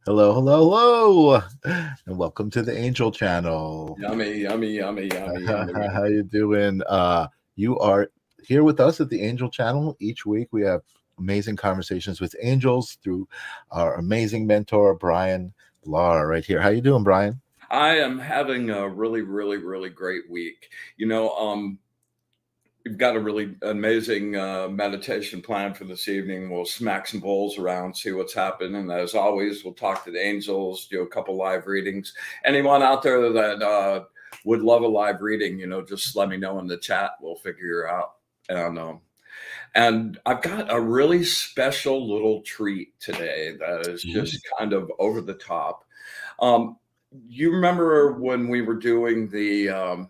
Hello, hello, hello, and welcome to the Angel Channel. Yummy, yummy, yummy, yummy, yummy, How yummy. you doing? You are here with us at the Angel Channel. Each week we have amazing conversations with angels through our amazing mentor, Bryan Lahr, right here. How you doing, Bryan? I am having a really, really, really great week. You know, we've got a really amazing meditation plan for this evening. We'll smack some bowls around, see what's happening. And as always, we'll talk to the angels, do a couple live readings. Anyone out there that would love a live reading, just let me know in the chat. We'll figure it out. And I've got a really special little treat today that is just kind of over the top. Um, you remember when we were doing the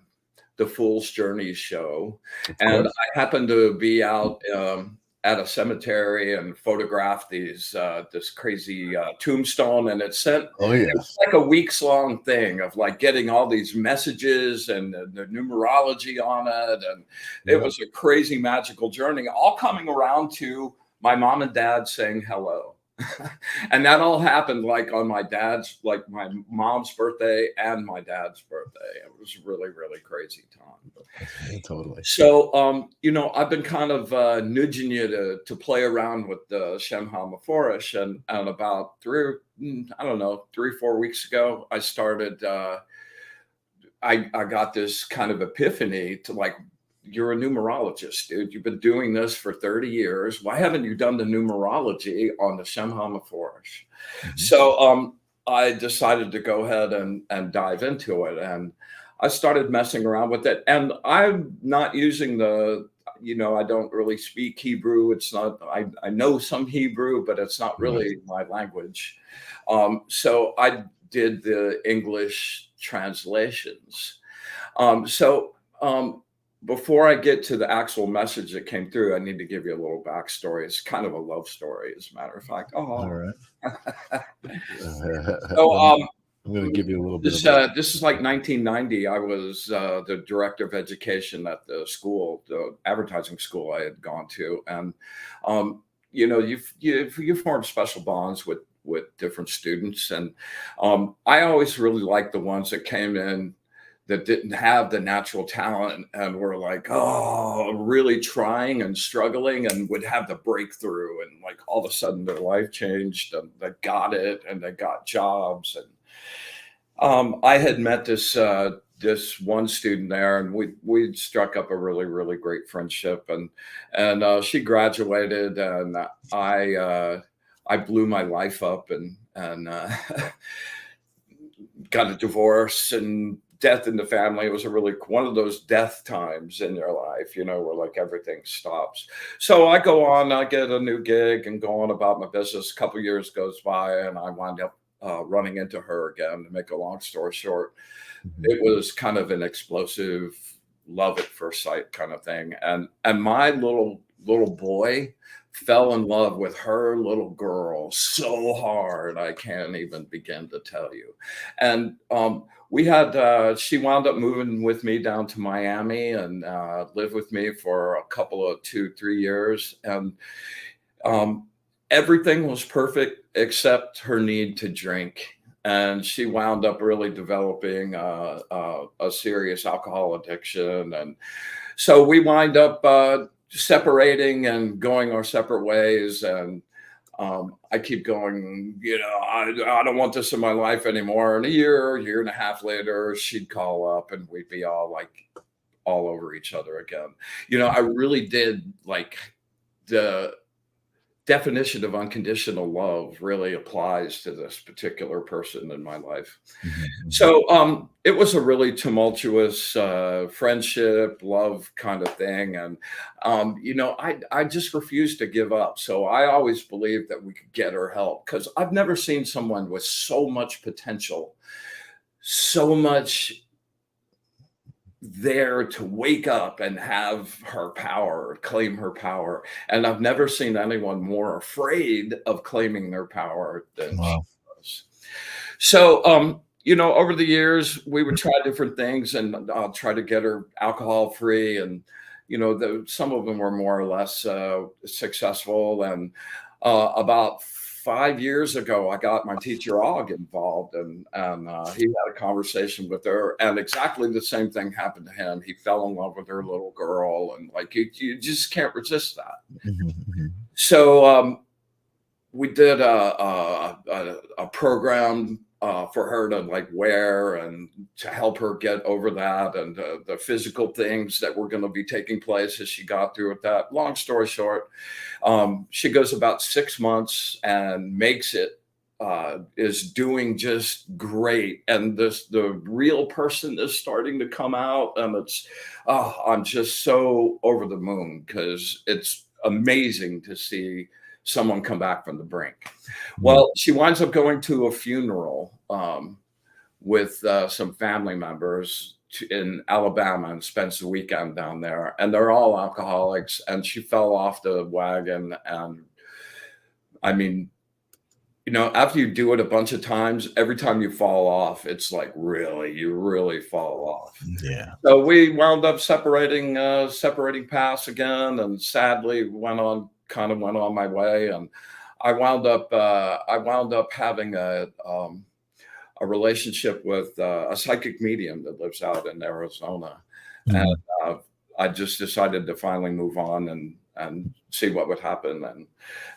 Fool's Journey show, Of and course. I happened to be out at a cemetery and photographed this crazy tombstone, and Oh it was yes. like a weeks long thing of like getting all these messages and the numerology on it, and it Yep. was a crazy magical journey, all coming around to my mom and dad saying hello. And that all happened like on my mom's birthday and my dad's birthday. It was really, really crazy time. Totally. So, I've been kind of nudging you to play around with the Shamha Maforish, and about I don't know, 3 or 4 weeks ago, I started. I got this kind of epiphany to like, you're a numerologist, dude. You've been doing this for 30 years. Why haven't you done the numerology on the Shamha Maforish? Mhm. So I decided to go ahead and dive into it. And I started messing around with it. And I'm not using I don't really speak Hebrew. It's not, I know some Hebrew, but it's not Right. really my language. So I did the English translations. So before I get to the actual message that came through, I need to give you a little backstory. It's kind of a love story, as a matter of fact. All Oh, right. so I'm going to give you a little bit of a. this is like 1990. I was the director of education at the advertising school I had gone to, and you form special bonds with different students, and I always really liked the ones that came in that didn't have the natural talent and were like, oh, really trying and struggling and would have the breakthrough. And like all of a sudden their life changed and they got it and they got jobs. And I had met this one student there, and we struck up a really, really great friendship. And she graduated, and I blew my life up and got a divorce and death in the family. It was a really one of those death times in your life, where like everything stops. So I go on, I get a new gig and go on about my business. A couple years goes by, and I wind up running into her again. To make a long story short, Mhm. it was kind of an explosive love at first sight kind of thing. And my little boy fell in love with her little girl so hard I can't even begin to tell you. And we had she wound up moving with me down to Miami and lived with me for a couple of 2, 3 years. And um, everything was perfect except her need to drink. And she wound up really developing a serious alcohol addiction. And so we wind up separating and going our separate ways. And I keep going, I don't want this in my life anymore. And year and a half later, she'd call up and we'd be all like all over each other again. I really did like the definition of unconditional love really applies to this particular person in my life. Mhm. Mhm. So it was a really tumultuous friendship, love kind of thing. And, I just refused to give up. So I always believed that we could get her help because I've never seen someone with so much potential, so much there to wake up and have her power, claim her power. And I've never seen anyone more afraid of claiming their power than she Wow. was. So, over the years, we would try different things and I'll try to get her alcohol free. And, some of them were more or less successful. And about 5 years ago, I got my teacher Og involved, and he had a conversation with her, and exactly the same thing happened to him. He fell in love with her little girl, and like you just can't resist that. So we did a program for her to like wear and to help her get over that, and the physical things that were going to be taking place as she got through with that. Long story short, she goes about 6 months and makes it, is doing just great, and the real person is starting to come out, and I'm just so over the moon, because it's amazing to see someone come back from the brink. Well, she winds up going to a funeral with some family members in Alabama, and spends the weekend down there, and they're all alcoholics, and she fell off the wagon. And I mean, after you do it a bunch of times, every time you fall off, it's like you really fall off. Yeah. So we wound up separating paths again, and sadly went on my way. And I wound up having a relationship with a psychic medium that lives out in Arizona. And I just decided to finally move on and see what would happen.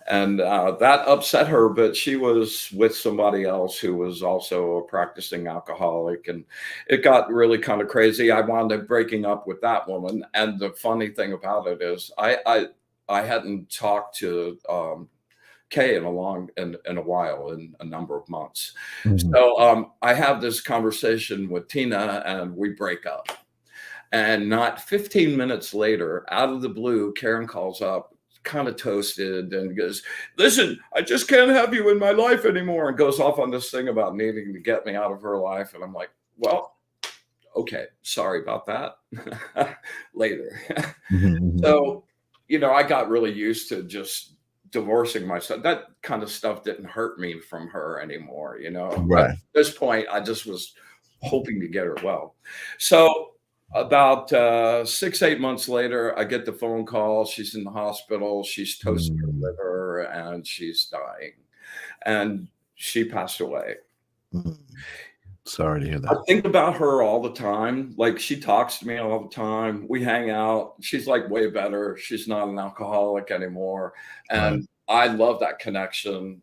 And that upset her, but she was with somebody else who was also a practicing alcoholic, and it got really kind of crazy. I wound up breaking up with that woman. And the funny thing about it is I hadn't talked to Kay in a while, in a number of months. So I have this conversation with Tina, and we break up. And not 15 minutes later, out of the blue, Karen calls up, kind of toasted, and goes, "Listen, I just can't have you in my life anymore," and goes off on this thing about needing to get me out of her life. And I'm like, well, okay, sorry about that. Later. So, I got really used to just divorcing myself. That kind of stuff didn't hurt me from her anymore, Right. At this point, I just was hoping to get her well. So about 6-8 months later, I get the phone call. She's in the hospital. She's toasting her liver, and she's dying, and she passed away. Sorry to hear I that. think about her all the time. Like, she talks to me all the time. We hang out. She's like way better. She's not an alcoholic anymore. And I love that connection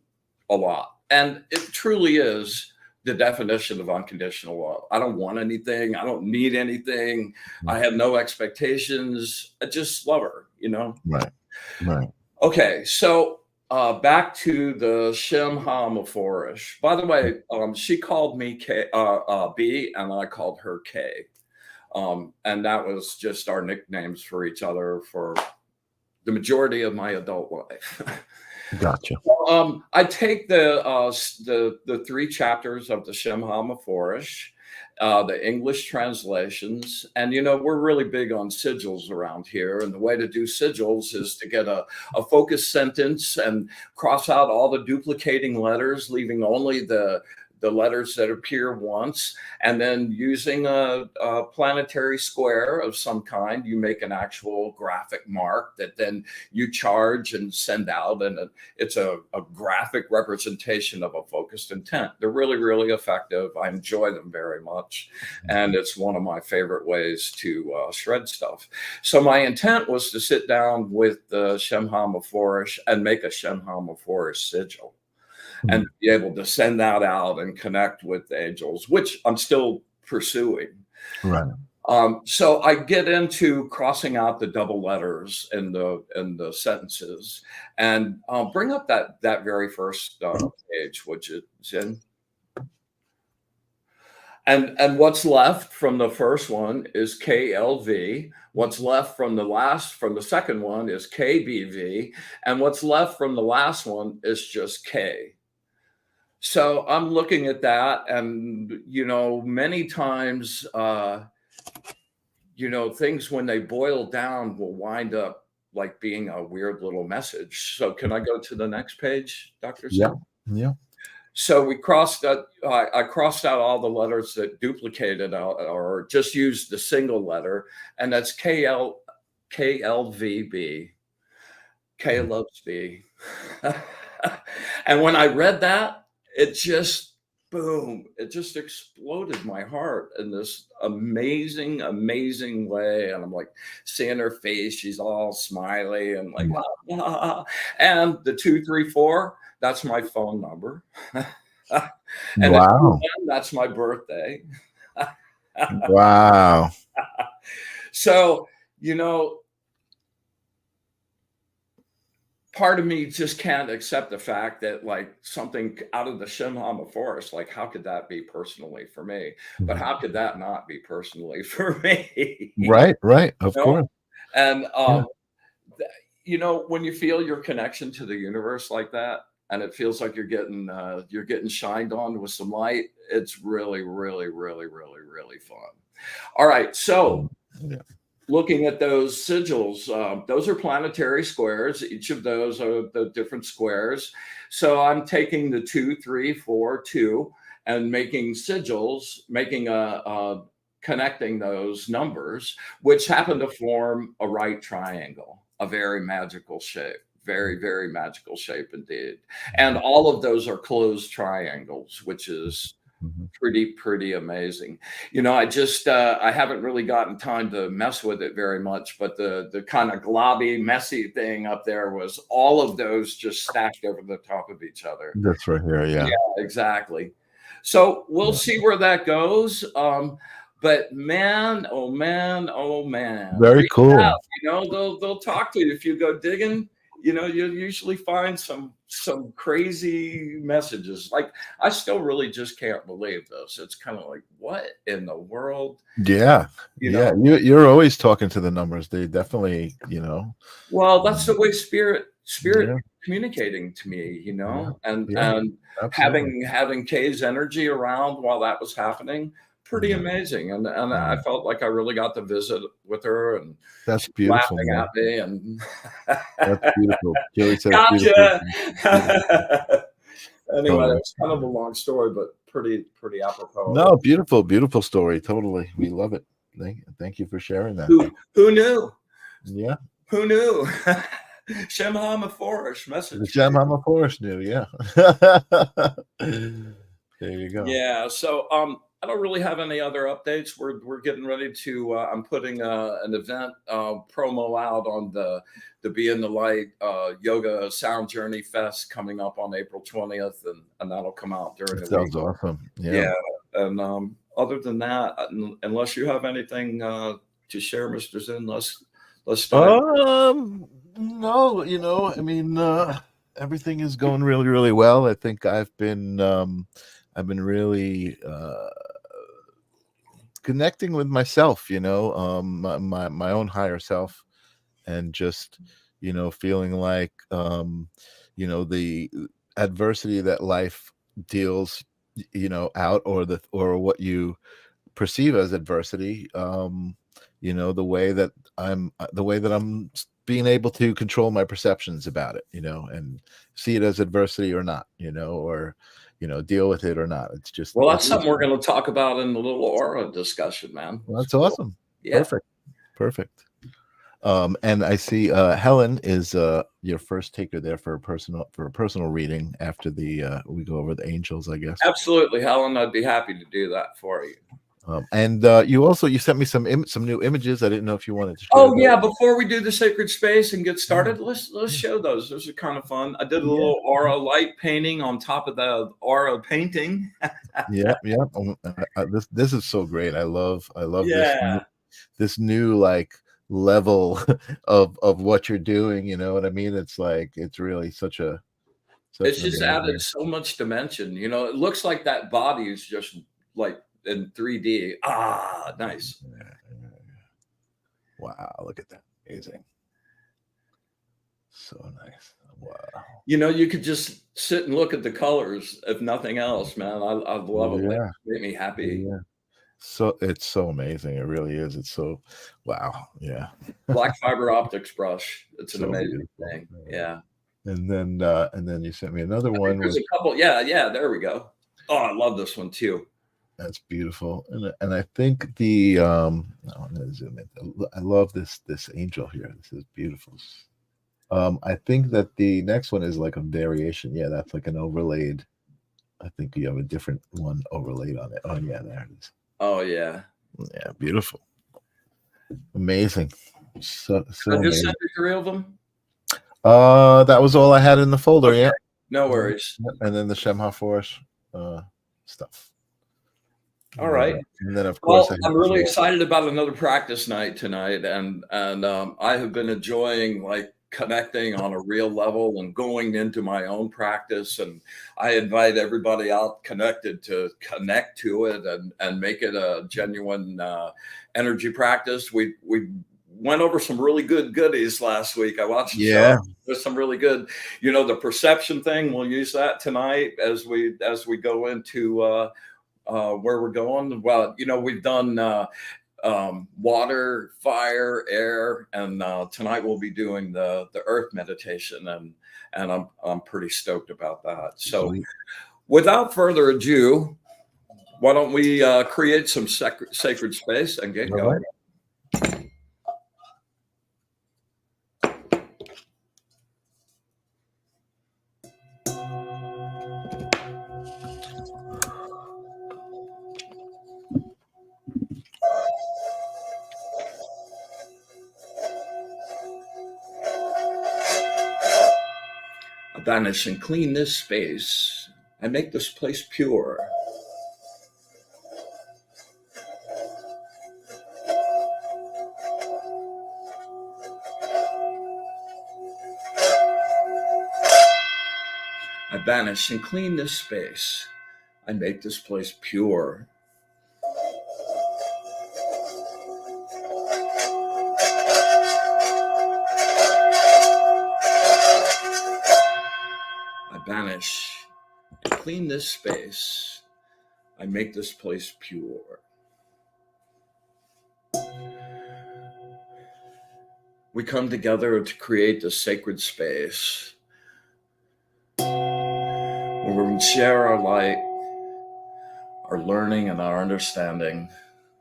a lot. And it truly is the definition of unconditional love. I don't want anything. I don't need anything. I have no expectations. I just love her, Right. Okay. So back to the Shem HaMephorash. By the way, she called me B, and I called her K. And that was just our nicknames for each other for the majority of my adult life. Gotcha. I take the 3 chapters of the Shem HaMephorash, the English translations, and we're really big on sigils around here. And the way to do sigils is to get a focused sentence and cross out all the duplicating letters, leaving only the letters that appear once, and then using a planetary square of some kind, you make an actual graphic mark that then you charge and send out, and it's a graphic representation of a focused intent. They're really, really effective. I enjoy them very much, and it's one of my favorite ways to shred stuff. So my intent was to sit down with the Shem HaMephorash and make a Shem HaMephorash sigil, and be able to send that out and connect with the angels, which I'm still pursuing. Right. So I get into crossing out the double letters in the sentences, and bring up that very first page, which is in. And what's left from the first one is KLV. What's left from the second one is KBV, and what's left from the last one is just K. So I'm looking at that, and many times, things when they boil down will wind up like being a weird little message. So can I go to the next page, Dr. Sam? Yeah. So we crossed out. I crossed out all the letters that duplicated out or just used the single letter, and that's KLVB. K loves B. And when I read that, it just, boom, it just exploded my heart in this amazing, amazing way. And I'm like seeing her face, she's all smiley and like, Wow. and the 234, that's my phone number. And the Wow. 21, that's my birthday. Wow. So, you know, part of me just can't accept the fact that like something out of the Shemhama forest, like how could that be personally for me? But how could that not be personally for me? Right, right. Of You know? course. And Yeah. you know, when you feel your connection to the universe like that, and it feels like you're getting shined on with some light, it's really, really, really, really, really fun. All right, so Yeah. looking at those sigils, those are planetary squares. Each of those are the different squares. So I'm taking the 2, 3, 4, 2, and making sigils, making a connecting those numbers, which happen to form a right triangle, a very magical shape. Very, very magical shape indeed. And all of those are closed triangles, which is Mhm. pretty amazing. You know, I haven't really gotten time to mess with it very much, but the kind of globby messy thing up there was all of those just stacked over the top of each other. That's right here. Yeah. Yeah, exactly. So we'll Yeah. see where that goes. But man, oh man, oh man, Very reach out. cool. You know, they'll talk to you if you go digging. You know, you'll usually find some crazy messages. Like I still really just can't believe this. It's kind of like, what in the world? Yeah. You Yeah. know, You're always talking to the numbers. They definitely, well, that's um, the way spirit yeah, communicating to me, you yeah, know, yeah, and absolutely. having Kay's energy around while that was happening, pretty Yeah, amazing. And I yeah. felt like I really got to visit with her, and That's she's beautiful, laughing man. at me, and That's beautiful. Kelly says beautiful. gotcha. Beautiful. Anyway, Totally. it's kind of a long story, but pretty apropos. No, beautiful, beautiful story. Totally. We love it. Thank you for sharing that. Who knew? Yeah. Who knew? Shemhama Forest The message for gem you. I'm a forest knew, yeah. There you go. Yeah, so I don't really have any other updates. We're getting ready to. I'm putting an event promo out on the Be in the Light Yoga Sound Journey Fest coming up on April 20th, and that'll come out during That the week. sounds awesome. Yeah. Yeah, and other than that, unless you have anything to share, Mr. Zinn, let's dive. No, I mean, everything is going really, really well. I think I've been really connecting with myself, my own higher self, and just, feeling like, the adversity that life deals, out, or what you perceive as adversity, the way that being able to control my perceptions about it, and see it as adversity or not, or deal with it or not. Well, that's It's just something we're going to talk about in the little aura discussion, man. Well, It's that's cool. awesome. Yeah. Perfect. And I see Helen is your first taker there for a personal reading after the we go over the angels, I guess. Absolutely, Helen. I'd be happy to do that for you. And you sent me some new images. I didn't know if you wanted to share Oh yeah, those. before we do the sacred space and get Yeah, started, let's show those. Those are kind of fun. I did a yeah, little aura light painting on top of the aura painting. yeah, yeah. This is so great. I love Yeah. this new like level of what you're doing. You know what I mean? It's like it's really such It's an just added amazing. so much dimension. You know, it looks like that body is just like in 3D. Ah, nice. Wow, look at that. Amazing. So nice. Wow. You know, you could just sit and look at the colors, if nothing else, man. I love them. They Yeah. make me happy. Yeah. So it's so amazing. It really is. It's so wow. Yeah. Black fiber optics brush. It's an So amazing beautiful. thing. Yeah. And then you sent me another I think one there's with a couple. Yeah, yeah. There we go. Oh, I love this one too. that's beautiful. And I think I'm gonna zoom in. I love this angel here. This is beautiful. I think that the next one is like a variation. Yeah, that's like an overlaid. I think you have a different one overlaid on it. Oh yeah, there it is. Oh yeah. Yeah, beautiful. Amazing. So I just amazing. sent you 3 of them. That was all I had in the folder. Okay. Yeah. No worries. And then the Shemha Force stuff. All right. And then of course I Well, have I'm really excited about another practice night tonight, and I have been enjoying like connecting on a real level and going into my own practice. And I invite everybody out connected to connect to it and make it a genuine energy practice. We went over some really good goodies last week. I watched the show. Yeah. There's some really good, you know, the perception thing. We'll use that tonight as we go into where we're going. Well, you know, we've done water, fire, air, and tonight we'll be doing the earth meditation, and I'm pretty stoked about that. So, without further ado, why don't we create some sacred space and get going? I banish and clean this space. I make this place pure. I banish and clean this space. I make this place pure. I banish and clean this space. I make this place pure. We come together to create the sacred space where we share our light, our learning, and our understanding.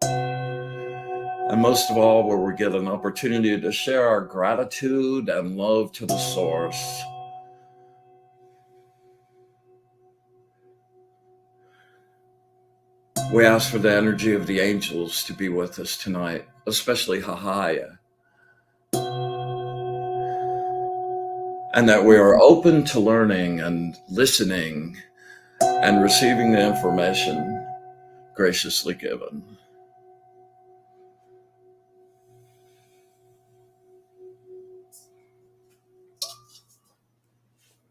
And most of all, where we get an opportunity to share our gratitude and love to the source. We ask for the energy of the angels to be with us tonight, especially Hahaiah. And that we are open to learning and listening and receiving the information graciously given.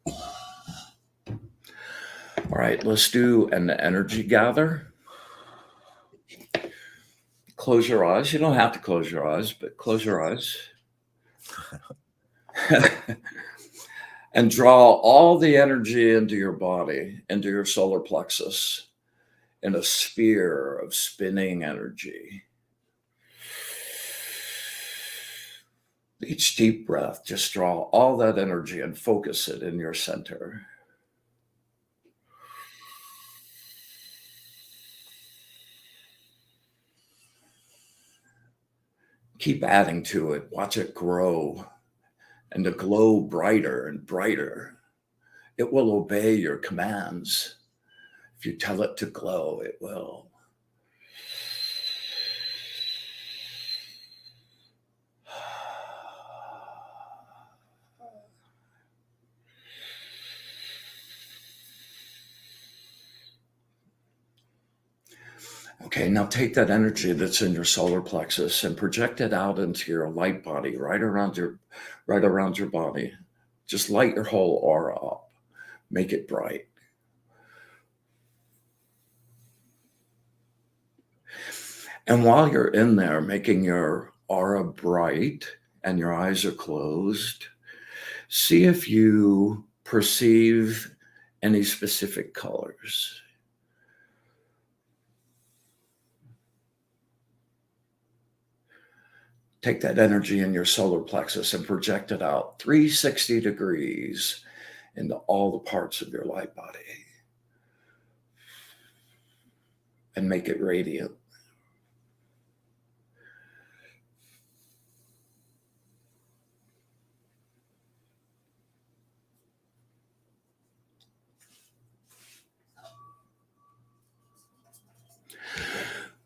All right, let's do an energy gather. Close your eyes. You don't have to close your eyes, but close your eyes. And draw all the energy into your body, into your solar plexus, in a sphere of spinning energy. Each deep breath, just draw all that energy and focus it in your center. Keep adding to it. Watch it grow and to glow brighter and brighter. It will obey your commands. If you tell it to glow, it will. Okay, now take that energy that's in your solar plexus and project it out into your light body, right around your body. Just light your whole aura up. Make it bright. And while you're in there making your aura bright and your eyes are closed, see if you perceive any specific colors. Take that energy in your solar plexus and project it out 360 degrees into all the parts of your light body and make it radiant.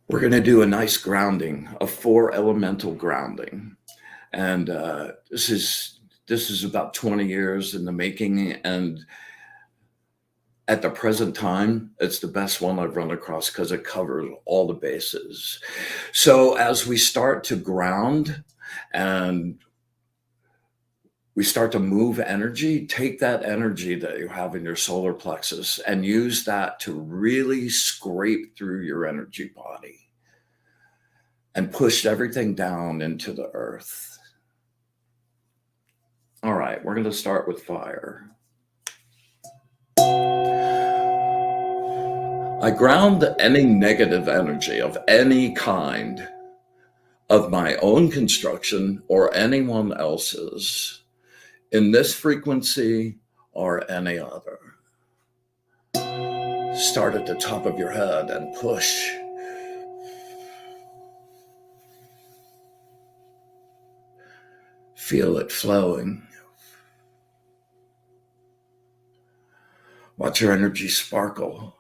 We're going to do a nice grounding, a 4 elemental grounding. And this is about 20 years in the making. And at the present time, it's the best one I've run across because it covers all the bases. So as we start to ground and we start to move energy, take that energy that you have in your solar plexus and use that to really scrape through your energy body and push everything down into the earth. All right, we're going to start with fire. I ground any negative energy of any kind of my own construction or anyone else's in this frequency or any other. Start at the top of your head and push. Feel it flowing. Watch your energy sparkle.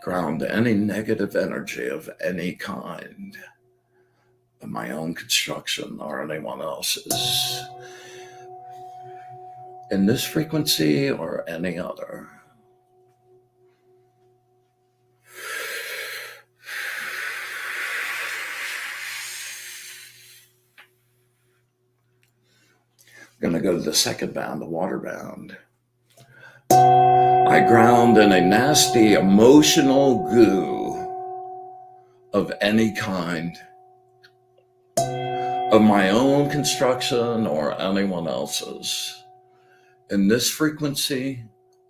Ground any negative energy of any kind of my own construction or anyone else's in this frequency or any other. I'm going to go to the second band, the water band. I ground in a nasty emotional goo of any kind of my own construction or anyone else's in this frequency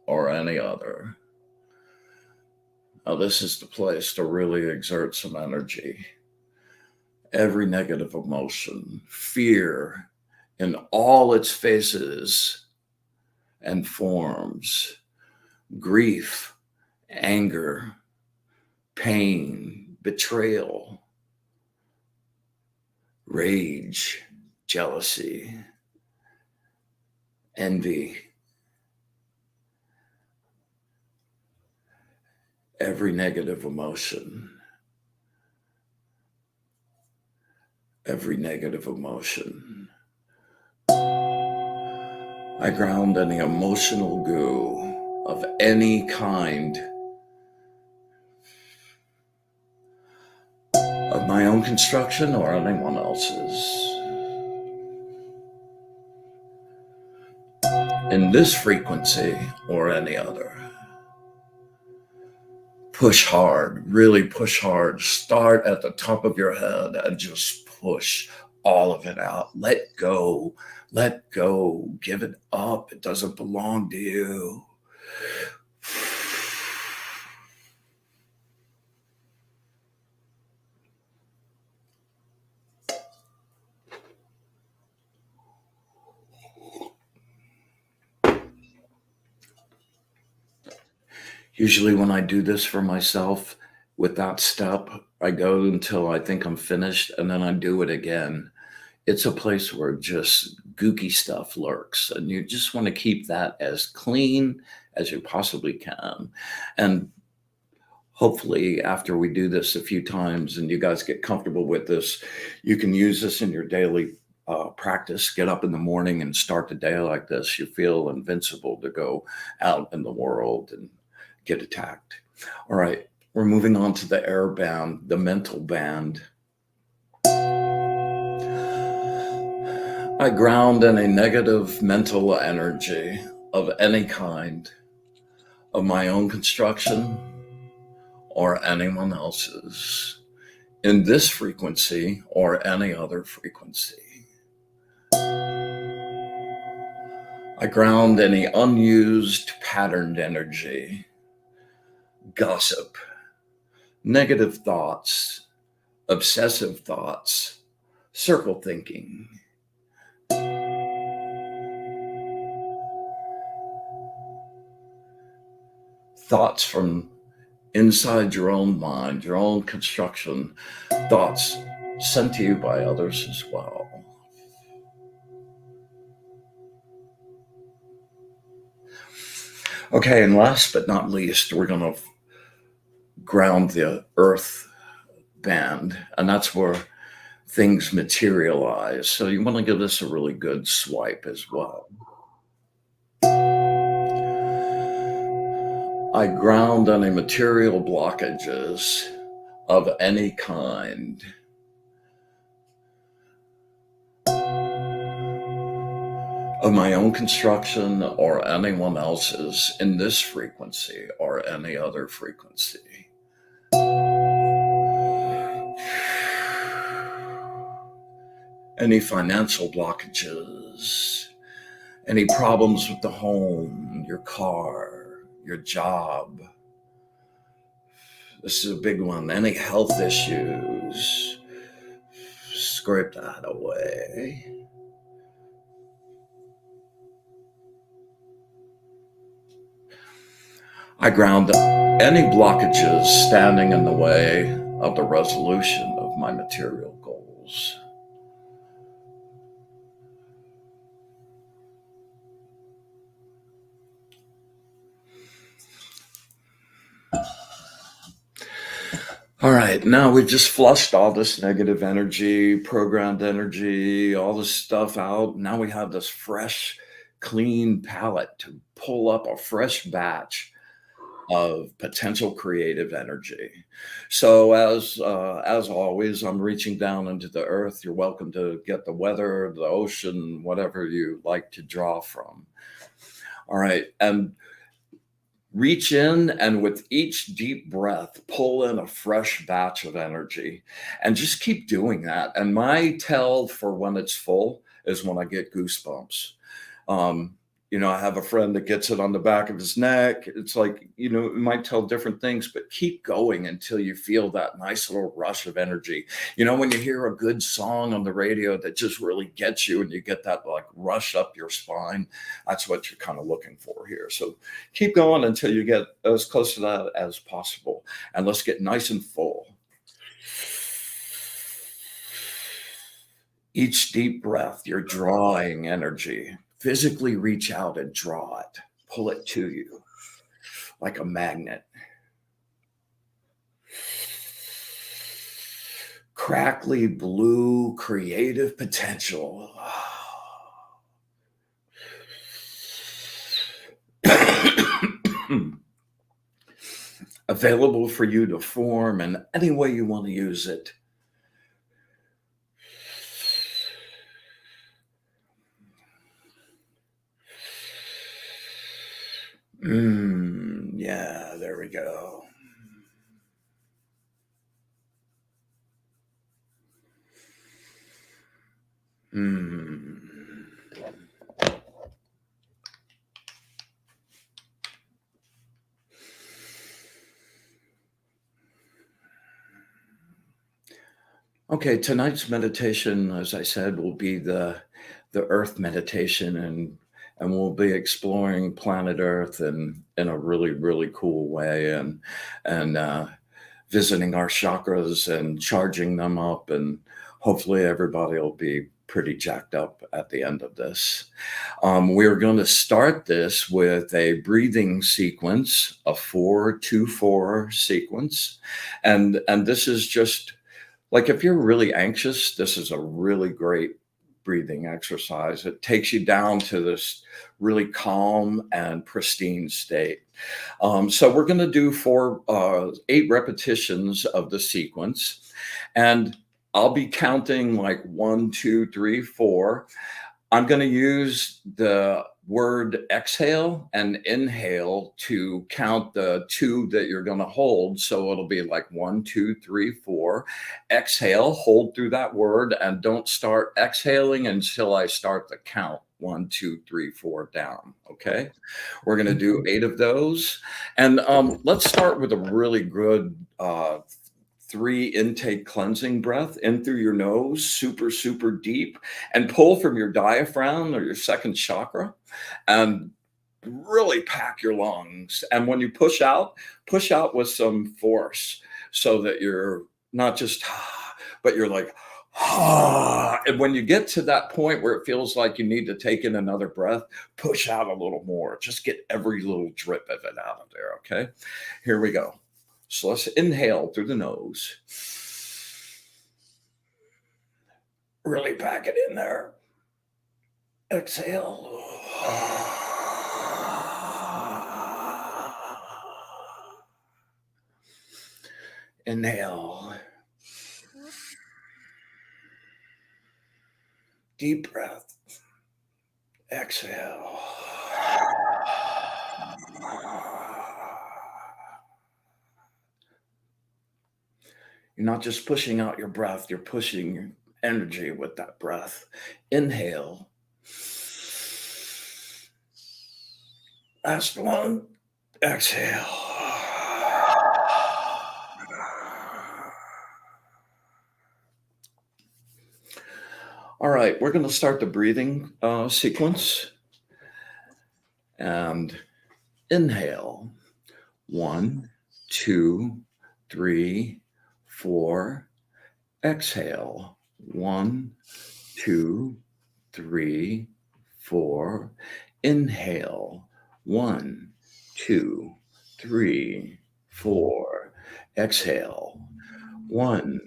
or any other. Now, this is the place to really exert some energy. Every negative emotion, fear in all its faces and forms, grief, anger, pain, betrayal, rage, jealousy, envy. Every negative emotion. Every negative emotion. I ground any emotional goo of any kind of my own construction or anyone else's in this frequency or any other. Push hard, really push hard. Start at the top of your head and just push all of it out. Let go, give it up. It doesn't belong to you. Usually when I do this for myself with that step, I go until I think I'm finished and then I do it again. It's a place where just gooky stuff lurks and you just want to keep that as clean as you possibly can. And hopefully after we do this a few times and you guys get comfortable with this, you can use this in your daily practice. Get up in the morning and start the day like this. You feel invincible to go out in the world and get attacked. All right, we're moving on to the air band, the mental band. I ground in a negative mental energy of any kind of my own construction or anyone else's in this frequency or any other frequency. I ground any unused patterned energy, gossip, negative thoughts, obsessive thoughts, circle thinking. Thoughts from inside your own mind, your own construction, thoughts sent to you by others as well. Okay, and last but not least, we're going to ground the earth band, and that's where things materialize. So you want to give this a really good swipe as well. I ground any material blockages of any kind. Of my own construction or anyone else's in this frequency or any other frequency. Any financial blockages, any problems with the home, your car, your job. This is a big one. Any health issues, scrape that away. I ground any blockages standing in the way of the resolution of my material goals. All right, now we've just flushed all this negative energy, programmed energy, all this stuff out. Now we have this fresh, clean palette to pull up a fresh batch of potential creative energy. So as always, I'm reaching down into the earth. You're welcome to get the weather, the ocean, whatever you like to draw from. All right, and reach in, and with each deep breath, pull in a fresh batch of energy, and just keep doing that. And my tell for when it's full is when I get goosebumps. I have a friend that gets it on the back of his neck. It's like, it might tell different things, but keep going until you feel that nice little rush of energy. When you hear a good song on the radio that just really gets you and you get that like rush up your spine, that's what you're kind of looking for here. So keep going until you get as close to that as possible. And let's get nice and full. Each deep breath, you're drawing energy. Physically reach out and draw it. Pull it to you like a magnet. Crackly blue creative potential. Available for you to form in any way you want to use it. Yeah, there we go. Okay, tonight's meditation, as I said, will be the Earth meditation, and we'll be exploring planet Earth in a really, really cool way, and visiting our chakras and charging them up, and hopefully everybody will be pretty jacked up at the end of this. We're going to start this with a breathing sequence, a 4-2-4 sequence, and this is just like if you're really anxious, this is a really great breathing exercise. It takes you down to this really calm and pristine state. So we're going to do 8 repetitions of the sequence, and I'll be counting like 1, 2, 3, 4. I'm going to use the word exhale and inhale to count the 2 that you're going to hold. So it'll be like 1, 2, 3, 4. Exhale, hold through that word, and don't start exhaling until I start the count. 1, 2, 3, 4 down. Okay. We're going to do 8 of those. And let's start with a really good 3 intake cleansing breath in through your nose, super, super deep, and pull from your diaphragm or your second chakra and really pack your lungs. And when you push out with some force so that you're not just, but you're like, and when you get to that point where it feels like you need to take in another breath, push out a little more. Just get every little drip of it out of there. Okay, here we go. So let's inhale through the nose. Really pack it in there. Exhale. Inhale. Deep breath. Exhale. You're not just pushing out your breath, you're pushing your energy with that breath. Inhale. Last one. Exhale. All right, we're going to start the breathing sequence. And inhale. 1, 2, 3, 4. Exhale. 1, 2, 3, 4. Inhale. 1, 2, 3, 4. Exhale. 1,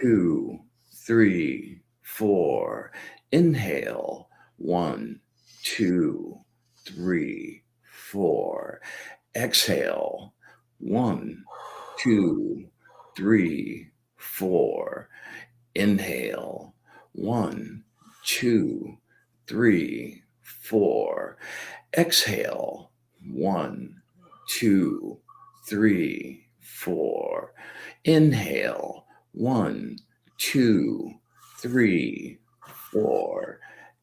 2, 3, 4. Inhale. 1, 2, 3, 4. Exhale. 1, 2, 3, 4. Inhale. 1, 2, 3, 4. Exhale. 1, 2, 3, 4. Inhale. 1, 2, 3, 4.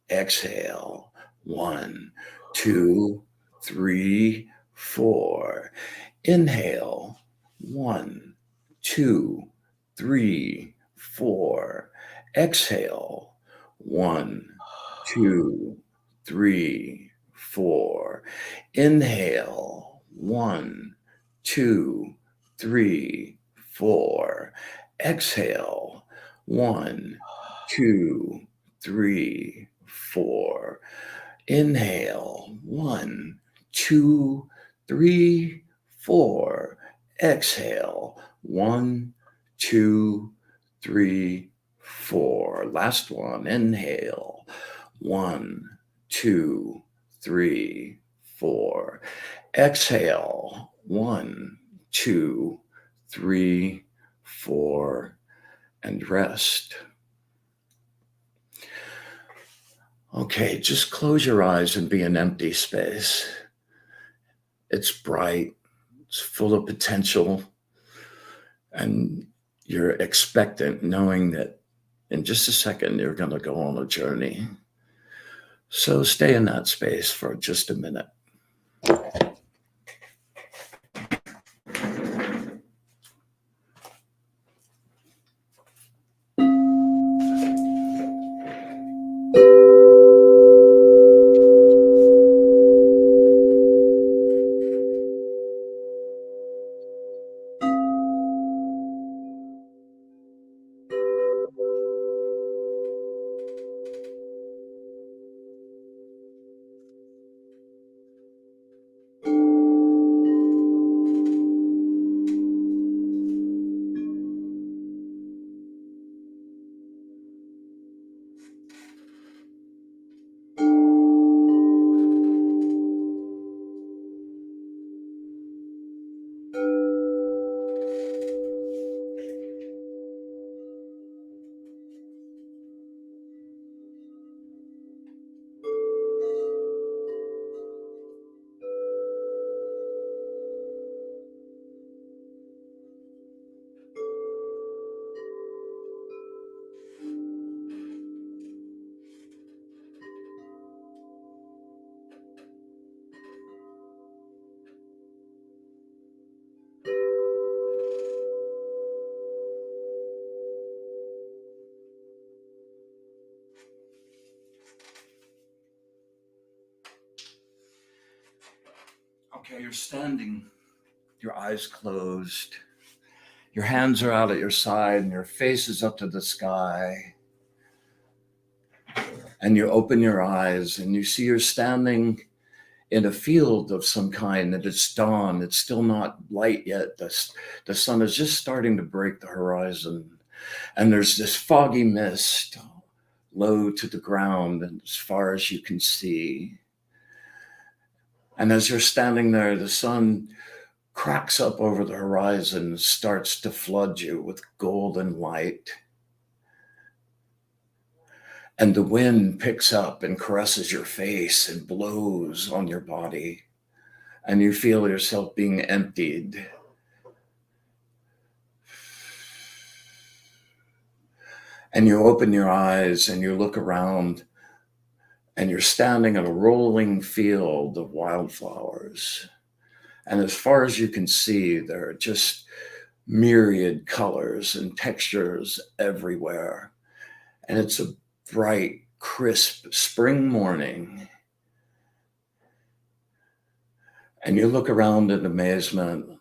Exhale. 1, 2, 3, 4. Inhale. 1, 2, 3, 4. Exhale. 1, 2, 3, 4. Inhale. 1, 2, 3, 4. Exhale. 1, 2, 3, 4. Inhale. 1, 2, 3, 4. Exhale. 1, 2, 3, 4. Last one. Inhale. 1, 2, 3, 4. Exhale. 1, 2, 3, 4. And rest. Okay, just close your eyes and be an empty space. It's bright, it's full of potential, and you're expectant, knowing that in just a second you're going to go on a journey. So stay in that space for just a minute. Okay, you're standing, your eyes closed, your hands are out at your side, and your face is up to the sky. And you open your eyes and you see you're standing in a field of some kind, and it's dawn. It's still not light yet. The sun is just starting to break the horizon. And there's this foggy mist low to the ground and as far as you can see. And as you're standing there, the sun cracks up over the horizon, starts to flood you with golden light. And the wind picks up and caresses your face and blows on your body. And you feel yourself being emptied. And you open your eyes and you look around, and you're standing in a rolling field of wildflowers. And as far as you can see, there are just myriad colors and textures everywhere. And it's a bright, crisp spring morning. And you look around in amazement.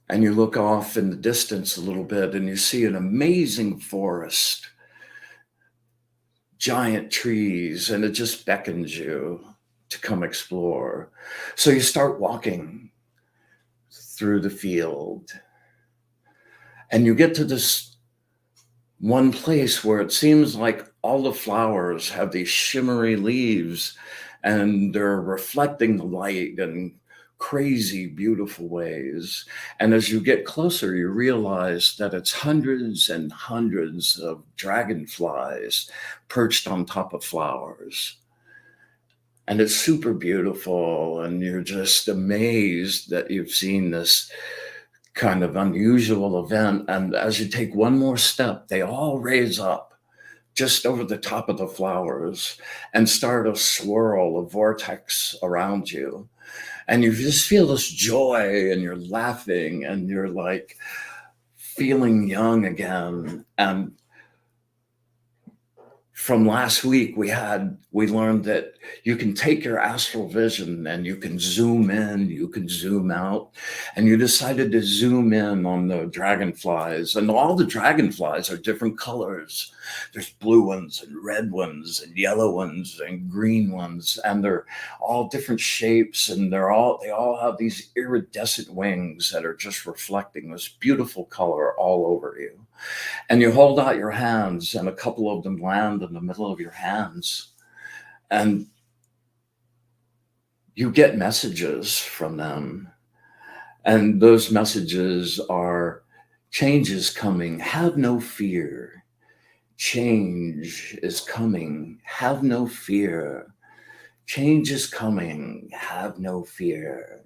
And you look off in the distance a little bit and you see an amazing forest, giant trees, and it just beckons you to come explore. So you start walking through the field and you get to this one place where it seems like all the flowers have these shimmery leaves and they're reflecting the light in crazy, beautiful ways. And as you get closer, you realize that it's hundreds and hundreds of dragonflies perched on top of flowers. And it's super beautiful. And you're just amazed that you've seen this kind of unusual event. And as you take one more step, they all raise up just over the top of the flowers and start a swirl, a vortex around you. And you just feel this joy and you're laughing and you're like feeling young again. And from last week, we learned that you can take your astral vision and you can zoom in, you can zoom out, and you decided to zoom in on the dragonflies. And all the dragonflies are different colors. There's blue ones and red ones and yellow ones and green ones, and they're all different shapes, and they all have these iridescent wings that are just reflecting this beautiful color all over you. And you hold out your hands, and a couple of them land in the middle of your hands. And you get messages from them. And those messages are: change is coming. Have no fear. Change is coming. Have no fear. Change is coming. Have no fear.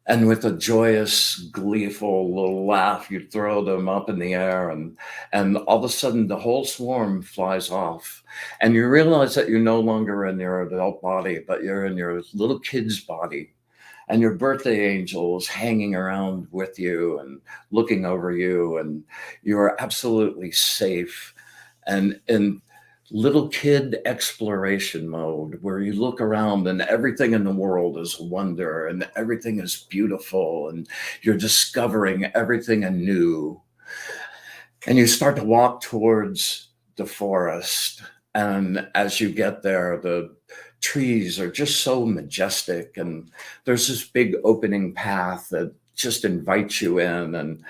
And with a joyous, gleeful little laugh, you throw them up in the air, and all of a sudden the whole swarm flies off. And you realize that you're no longer in your adult body, but you're in your little kid's body. And your birthday angel is hanging around with you and looking over you, and you're absolutely safe. And in little kid exploration mode, where you look around and everything in the world is a wonder and everything is beautiful and you're discovering everything anew. And you start to walk towards the forest. And as you get there, the trees are just so majestic. And there's this big opening path that just invites you in. And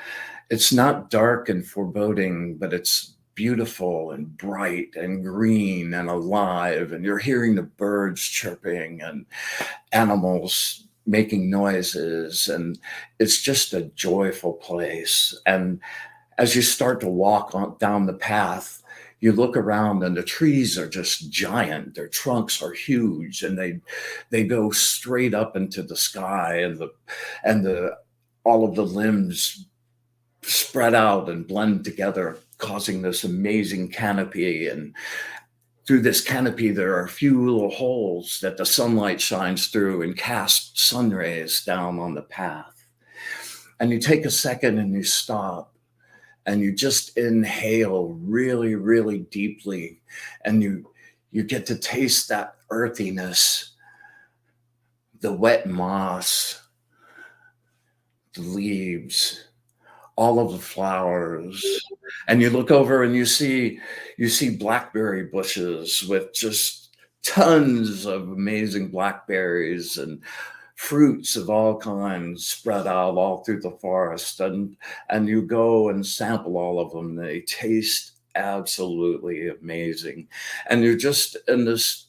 it's not dark and foreboding, but it's beautiful and bright and green and alive. And you're hearing the birds chirping and animals making noises. And it's just a joyful place. And as you start to walk down the path, you look around and the trees are just giant. Their trunks are huge, and they go straight up into the sky, and all of the limbs spread out and blend together, causing this amazing canopy. And through this canopy, there are a few little holes that the sunlight shines through and casts sun rays down on the path. And you take a second and you stop and you just inhale really, really deeply. And you get to taste that earthiness, the wet moss, the leaves, all of the flowers. And you look over and you see blackberry bushes with just tons of amazing blackberries and fruits of all kinds spread out all through the forest. And you go and sample all of them. They taste absolutely amazing. And you're just in this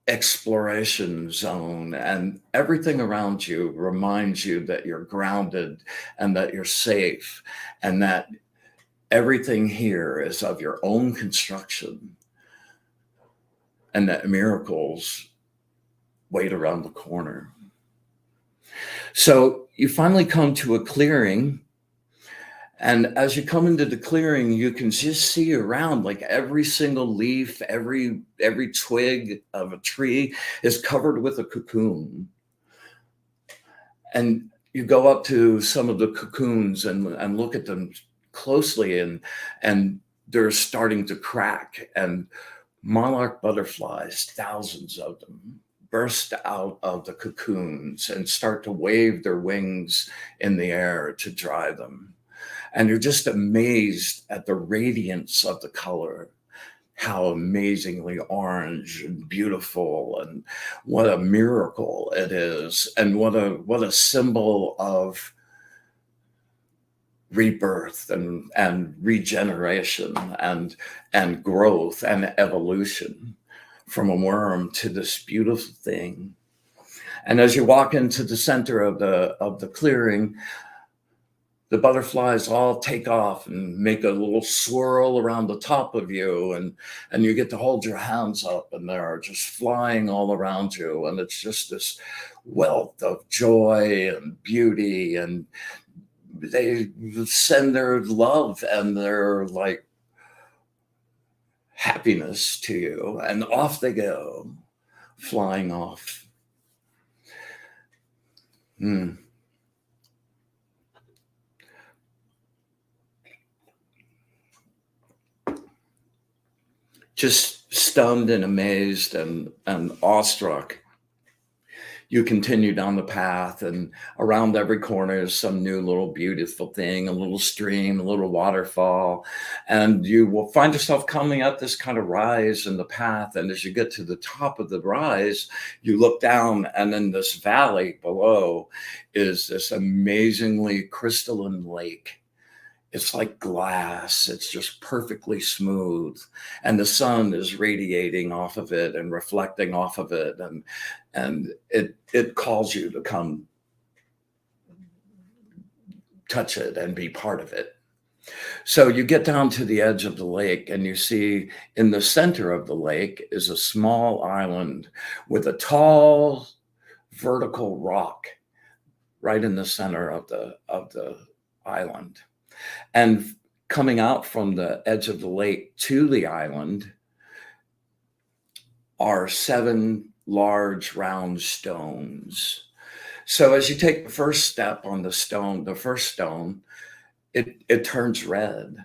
exploration zone, and everything around you reminds you that you're grounded and that you're safe, and that everything here is of your own construction, and that miracles wait around the corner. So you finally come to a clearing. And as you come into the clearing, you can just see around, like every single leaf, every twig of a tree is covered with a cocoon. And you go up to some of the cocoons and look at them closely, and they're starting to crack. And monarch butterflies, thousands of them, burst out of the cocoons and start to wave their wings in the air to dry them. And you're just amazed at the radiance of the color, how amazingly orange and beautiful, and what a miracle it is, and what a symbol of rebirth and regeneration and growth and evolution from a worm to this beautiful thing. And as you walk into the center of the clearing, the butterflies all take off and make a little swirl around the top of you, and you get to hold your hands up, and they're just flying all around you. And it's just this wealth of joy and beauty, and they send their love and their like happiness to you, and off they go, flying off. Just stunned and amazed and awestruck, you continue down the path, and around every corner is some new little beautiful thing, a little stream, a little waterfall. And you will find yourself coming up this kind of rise in the path. And as you get to the top of the rise, you look down, and in this valley below is this amazingly crystalline lake. It's like glass. It's just perfectly smooth. And the sun is radiating off of it and reflecting off of it. And it calls you to come touch it and be part of it. So you get down to the edge of the lake, and you see in the center of the lake is a small island with a tall vertical rock right in the center of the island. And coming out from the edge of the lake to the island are 7 large round stones. So as you take the first step on the first stone, it turns red.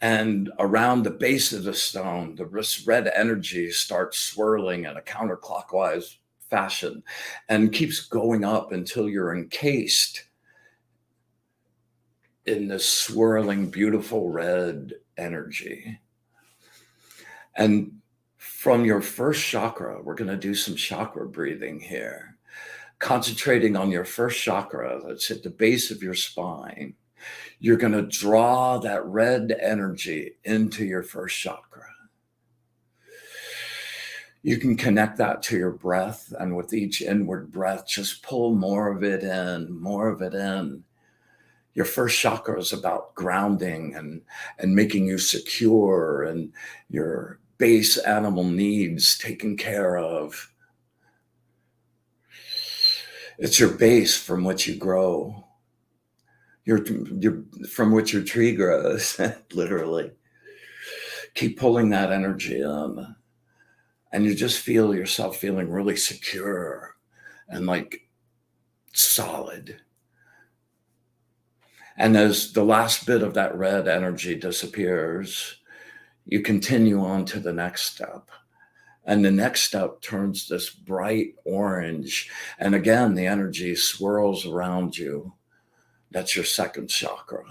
And around the base of the stone, the red energy starts swirling in a counterclockwise fashion and keeps going up until you're encased in this swirling, beautiful red energy. And from your first chakra, we're going to do some chakra breathing here, concentrating on your first chakra that's at the base of your spine. You're going to draw that red energy into your first chakra. You can connect that to your breath, and with each inward breath, just pull more of it in, more of it in. Your first chakra is about grounding and making you secure, and your base animal needs taken care of. It's your base from which you grow. From which your tree grows, literally. Keep pulling that energy in, and you just feel yourself feeling really secure and like solid. And as the last bit of that red energy disappears, you continue on to the next step. And the next step turns this bright orange. And again, the energy swirls around you That's your second chakra.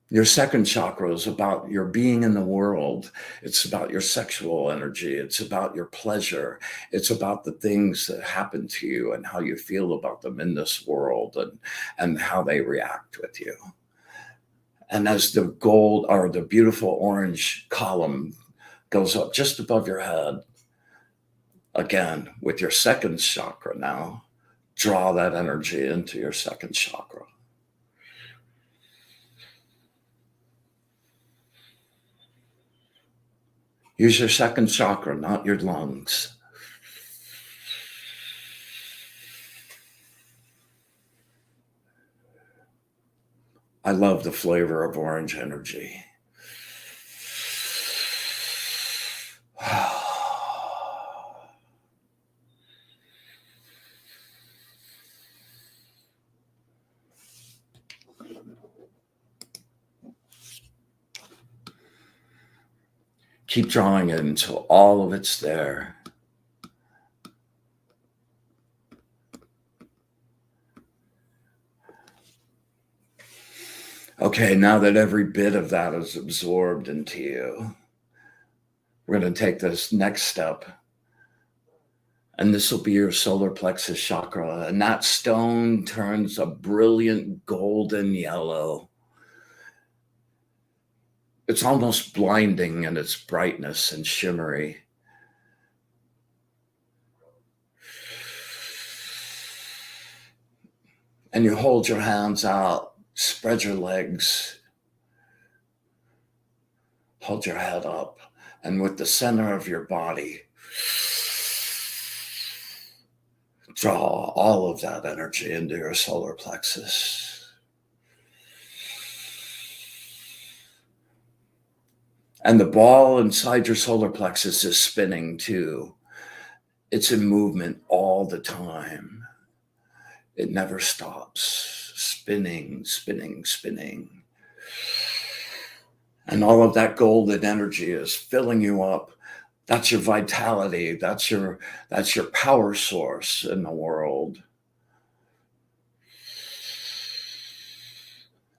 Your second chakra is about your being in the world. It's about your sexual energy. It's about your pleasure. It's about the things that happen to you and how you feel about them in this world, and how they react with you. And as the gold or the beautiful orange column goes up just above your head, again, with your second chakra now, draw that energy into your second chakra. Use your second chakra, not your lungs. I love the flavor of orange energy. Keep drawing it until all of it's there. Okay, now that every bit of that is absorbed into you, we're going to take this next step. And this will be your solar plexus chakra. And that stone turns a brilliant golden yellow. It's almost blinding in its brightness and shimmery. And you hold your hands out, spread your legs, hold your head up, and with the center of your body, draw all of that energy into your solar plexus. And the ball inside your solar plexus is spinning too. It's in movement all the time. It never stops. Spinning, spinning, spinning. And all of that golden energy is filling you up. That's your vitality. That's your power source in the world.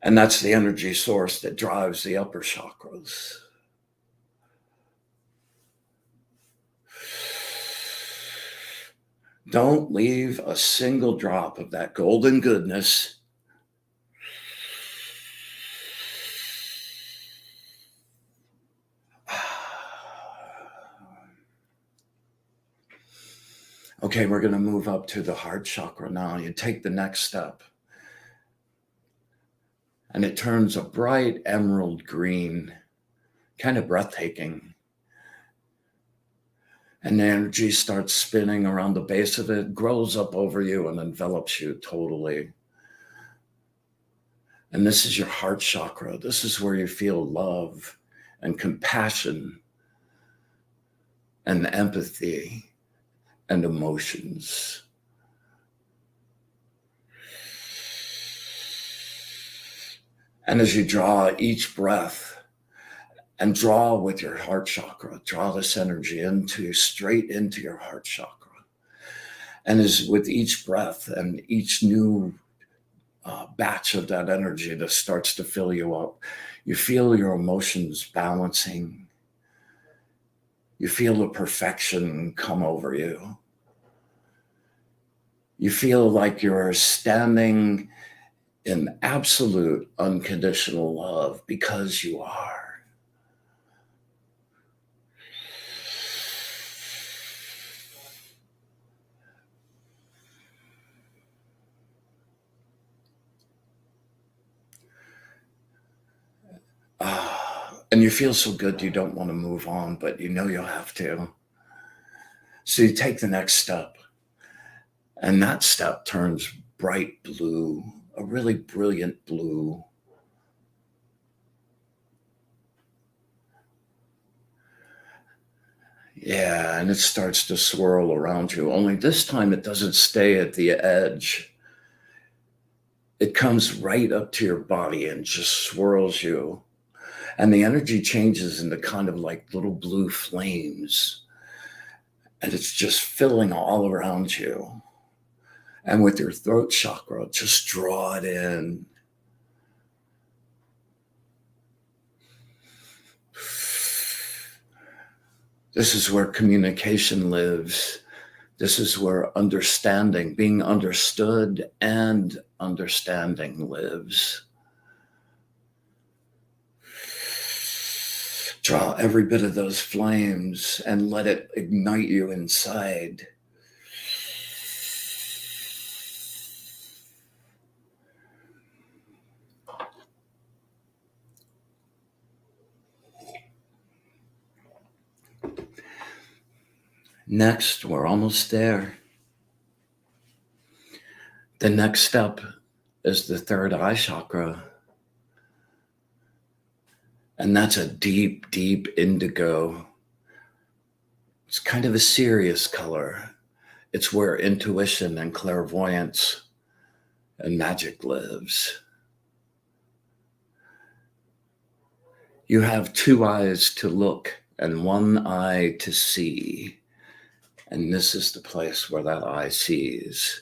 And that's the energy source that drives the upper chakras. Don't leave a single drop of that golden goodness. Okay, we're going to move up to the heart chakra now. You take the next step. And it turns a bright emerald green, kind of breathtaking. And the energy starts spinning around the base of it, grows up over you and envelops you totally. And this is your heart chakra. This is where you feel love and compassion and empathy and emotions. And as you draw each breath, and draw with your heart chakra, draw this energy straight into your heart chakra. And as with each breath and each new batch of that energy that starts to fill you up, you feel your emotions balancing. You feel the perfection come over you. You feel like you're standing in absolute unconditional love because you are. And you feel so good you don't want to move on, but you know you'll have to. So you take the next step, and that step turns bright blue, a really brilliant blue. Yeah, and it starts to swirl around you, only this time it doesn't stay at the edge. It comes right up to your body and just swirls you. And the energy changes into kind of like little blue flames. And it's just filling all around you. And with your throat chakra, just draw it in. This is where communication lives. This is where understanding, being understood and understanding lives. Draw every bit of those flames and let it ignite you inside. Next, we're almost there. The next step is the third eye chakra. And that's a deep, deep indigo. It's kind of a serious color. It's where intuition and clairvoyance and magic lives. You have two eyes to look and one eye to see. And this is the place where that eye sees.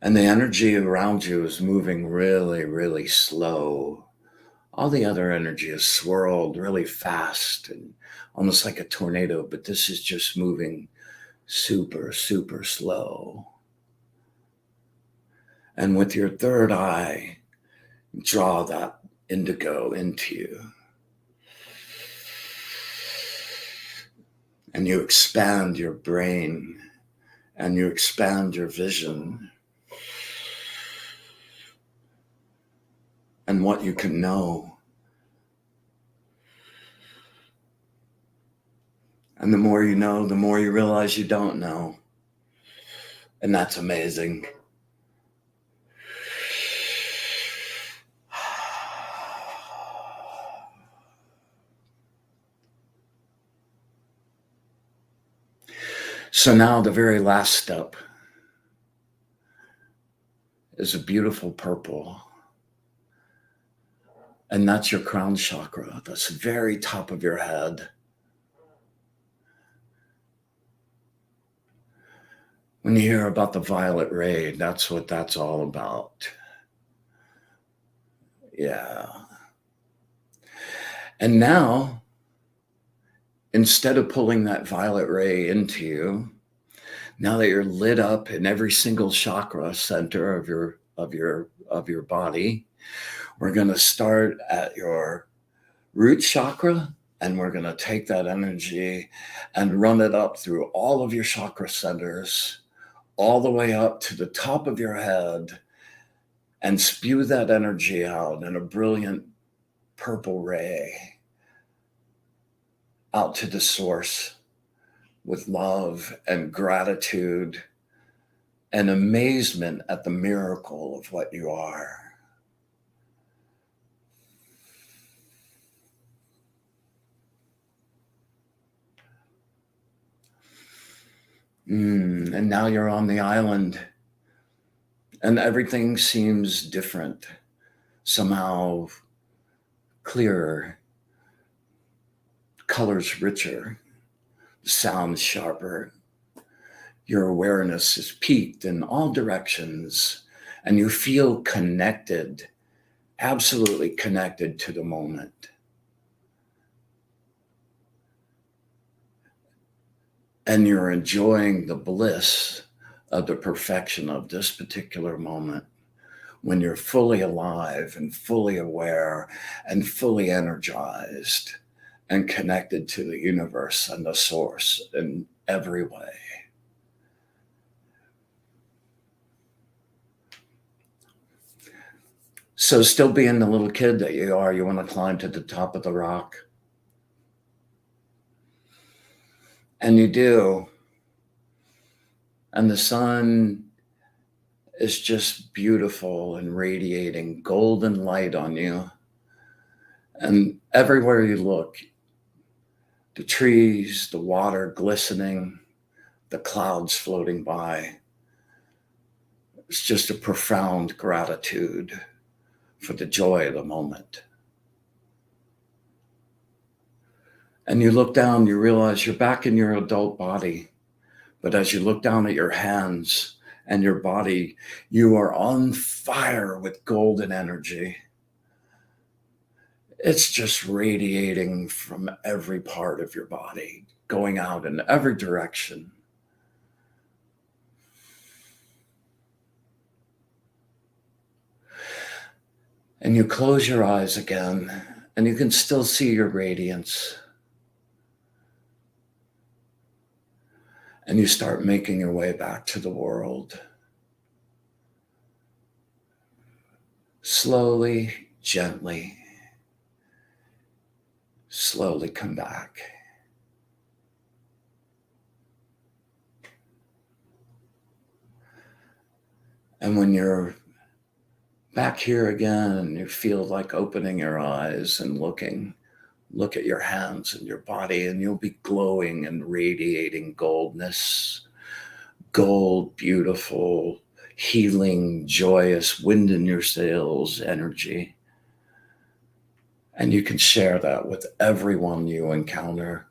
And the energy around you is moving really, really slow. All the other energy is swirled really fast and almost like a tornado, but this is just moving super, super slow. And with your third eye, draw that indigo into you. And you expand your brain and you expand your vision and what you can know. And the more you know, the more you realize you don't know. And that's amazing. So now the very last step is a beautiful purple. And that's your crown chakra. That's the very top of your head. When you hear about the violet ray, that's what that's all about. Yeah. And now, instead of pulling that violet ray into you, now that you're lit up in every single chakra center of your body, we're going to start at your root chakra, and we're going to take that energy and run it up through all of your chakra centers, all the way up to the top of your head, and spew that energy out in a brilliant purple ray out to the source with love and gratitude and amazement at the miracle of what you are. And now you're on the island and everything seems different, somehow clearer, colors richer, sounds sharper. Your awareness is peaked in all directions and you feel connected, absolutely connected to the moment. And you're enjoying the bliss of the perfection of this particular moment when you're fully alive and fully aware and fully energized and connected to the universe and the source in every way. So still being the little kid that you are, you want to climb to the top of the rock. And you do. And the sun is just beautiful and radiating golden light on you. And everywhere you look, the trees, the water glistening, the clouds floating by. It's just a profound gratitude for the joy of the moment. And you look down, you realize you're back in your adult body. But as you look down at your hands and your body, you are on fire with golden energy. It's just radiating from every part of your body, going out in every direction. And you close your eyes again, and you can still see your radiance. And you start making your way back to the world. Slowly, gently, slowly come back. And when you're back here again, you feel like opening your eyes and look at your hands and your body, and you'll be glowing and radiating goldness, gold, beautiful, healing, joyous, wind in your sails energy. And you can share that with everyone you encounter.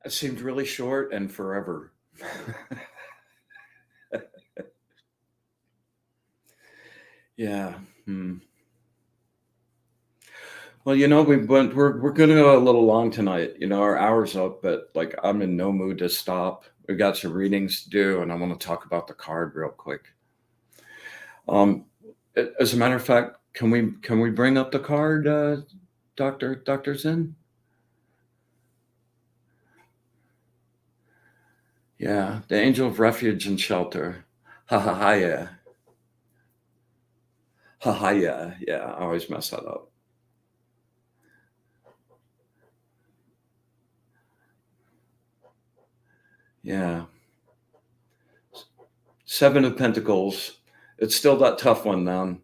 It seemed really short and forever. Yeah. Well, we're going to go a little long tonight. Our hour's up, but like I'm in no mood to stop. We've got some readings to do, and I want to talk about the card real quick. As a matter of fact, can we bring up the card, Dr. Zen? Yeah, the angel of refuge and shelter, Hahaiah. Hahaiah. Yeah, I always mess that up. Yeah. Seven of Pentacles. It's still that tough one, man.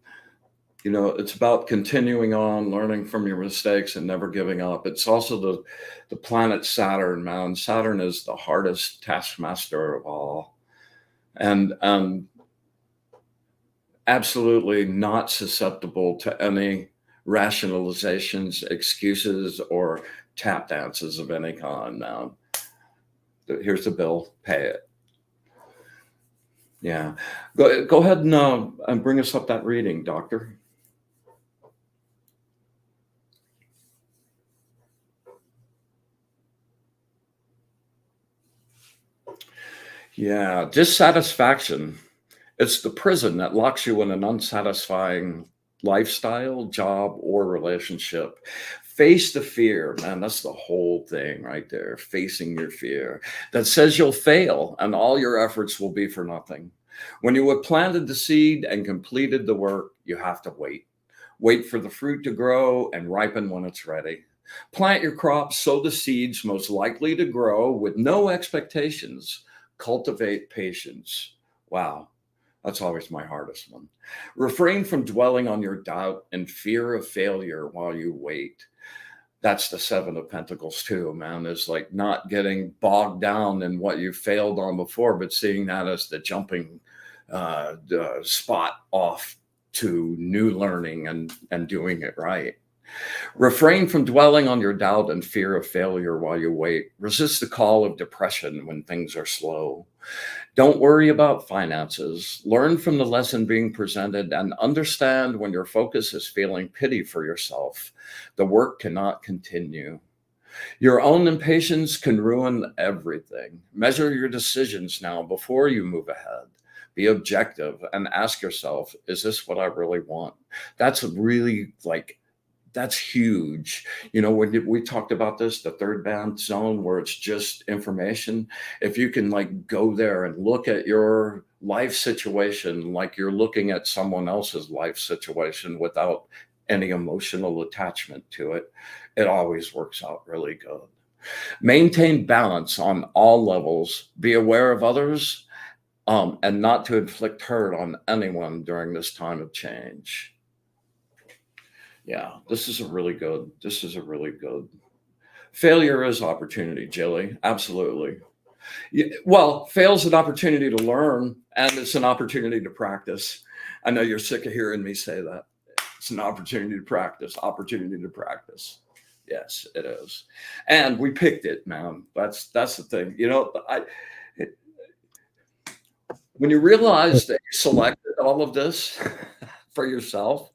It's about continuing on, learning from your mistakes and never giving up. It's also the planet Saturn, man. Saturn is the hardest taskmaster of all. And absolutely not susceptible to any rationalizations, excuses, or tap dances of any kind, man. Here's the bill, pay it. Yeah. Go ahead and bring us up that reading, Doctor. Yeah, dissatisfaction. It's the prison that locks you in an unsatisfying lifestyle, job, or relationship. Face the fear, man. That's the whole thing right there. Facing your fear that says you'll fail and all your efforts will be for nothing. When you have planted the seed and completed the work, you have to wait. Wait for the fruit to grow and ripen when it's ready. Plant your crops, sow the seeds most likely to grow with no expectations. Cultivate patience. Wow, that's always my hardest one. Refrain from dwelling on your doubt and fear of failure while you wait. That's the Seven of Pentacles too, man, is like not getting bogged down in what you failed on before, but seeing that as the jumping spot off to new learning and doing it right. Refrain from dwelling on your doubt and fear of failure while you wait. Resist the call of depression when things are slow. Don't worry about finances. Learn from the lesson being presented and understand when your focus is feeling pity for yourself. The work cannot continue. Your own impatience can ruin everything. Measure your decisions now before you move ahead. Be objective and ask yourself, is this what I really want? That's really that's huge. You know, when we talked about this, the third band zone where it's just information, if you can like go there and look at your life situation like you're looking at someone else's life situation without any emotional attachment to it, it always works out really good. Maintain balance on all levels. Be aware of others and not to inflict hurt on anyone during this time of change. Yeah, this is a really good. Failure is opportunity, Jilly. Absolutely. Well, fail's an opportunity to learn, and it's an opportunity to practice. I know you're sick of hearing me say that. It's an opportunity to practice, Yes, it is. And we picked it, man. That's the thing. You know, when you realize that you selected all of this for yourself,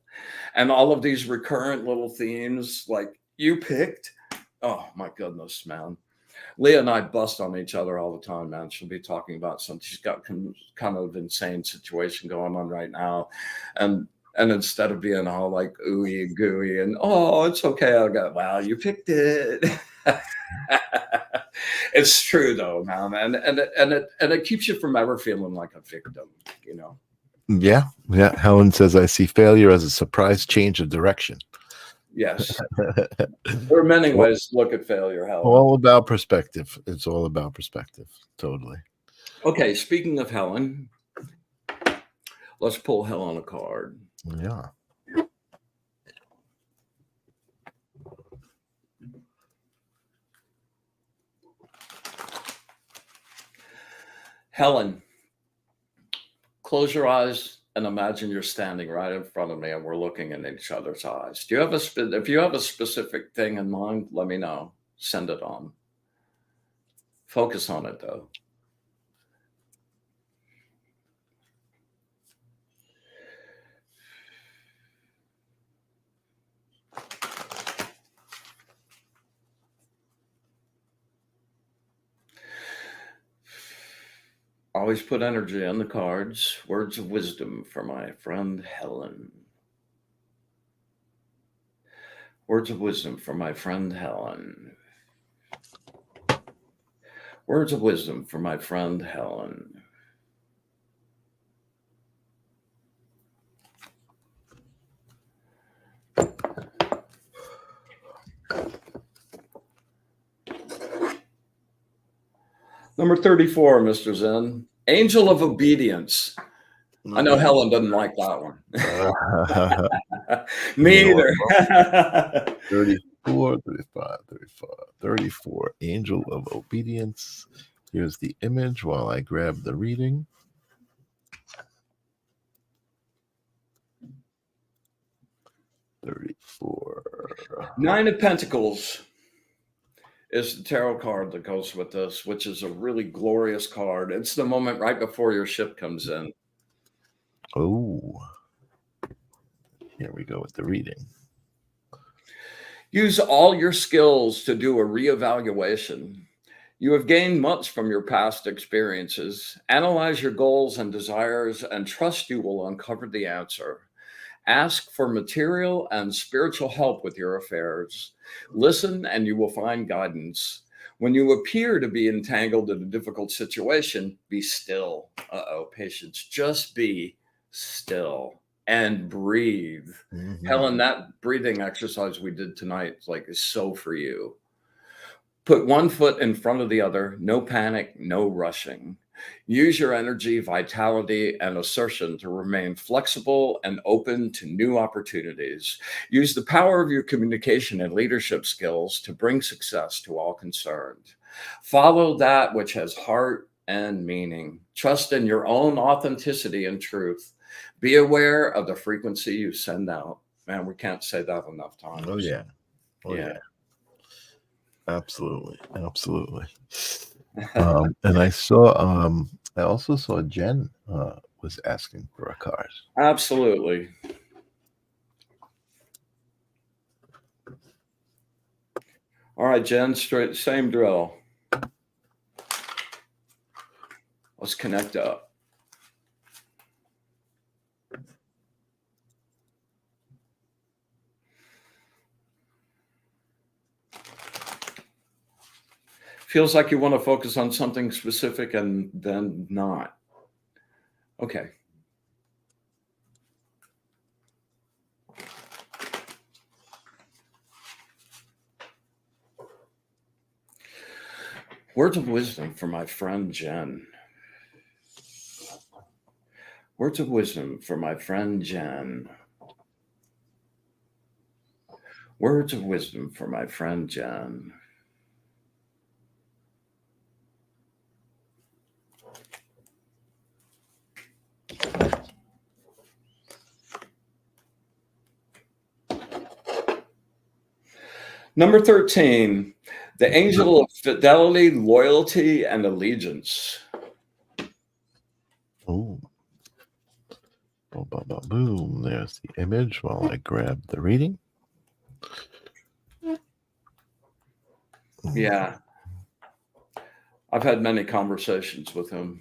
and all of these recurrent little themes like you picked, oh my goodness, man. Leah and I bust on each other all the time, man. She'll be talking about something. She's got kind of insane situation going on right now. And instead of being all like ooey and gooey and, oh, it's okay, I'll go, wow, you picked it. It's true though, man. And it keeps you from ever feeling like a victim, you know? Yeah. Helen says, I see failure as a surprise change of direction. Yes. There are many ways to look at failure, Helen. All about perspective. It's all about perspective. Totally. Okay, speaking of Helen, let's pull Helen a card. Yeah. Helen, close your eyes and imagine you're standing right in front of me and we're looking in each other's eyes. Do you have if you have a specific thing in mind, let me know. Send it on. Focus on it though. Always put energy on the cards. Words of wisdom for my friend Helen. Words of wisdom for my friend Helen. Words of wisdom for my friend Helen. Number 34, Mr. Zen. Angel of Obedience. I know Helen doesn't like that one. Me either. 34, 35, 35, 34. Angel of Obedience. Here's the image while I grab the reading. Nine of Pentacles is the tarot card that goes with this, which is a really glorious card. It's the moment right before your ship comes in. Oh, here we go with the reading. Use all your skills to do a reevaluation. You have gained much from your past experiences. Analyze your goals and desires and trust you will uncover the answer. Ask for material and spiritual help with your affairs. Listen and you will find guidance. When you appear to be entangled in a difficult situation, be still. Patience. Just be still and breathe. Mhm. Helen, that breathing exercise we did tonight is so for you. Put one foot in front of the other, no panic, no rushing. Use your energy, vitality, and assertion to remain flexible and open to new opportunities. Use the power of your communication and leadership skills to bring success to all concerned. Follow that which has heart and meaning. Trust in your own authenticity and truth. Be aware of the frequency you send out. Man, we can't say that enough times. Oh yeah. Oh Yeah. yeah. Absolutely. Absolutely. And I also saw Jen was asking for a card. Absolutely. All right, Jen, same drill. Let's connect up. Feels like you want to focus on something specific and then not. Okay. Words of wisdom for my friend Jen. Words of wisdom for my friend Jen. Words of wisdom for my friend Jen. Number 13, the angel of fidelity, loyalty, and allegiance. Oh. Boom. There's the image while I grab the reading. Yeah. I've had many conversations with him.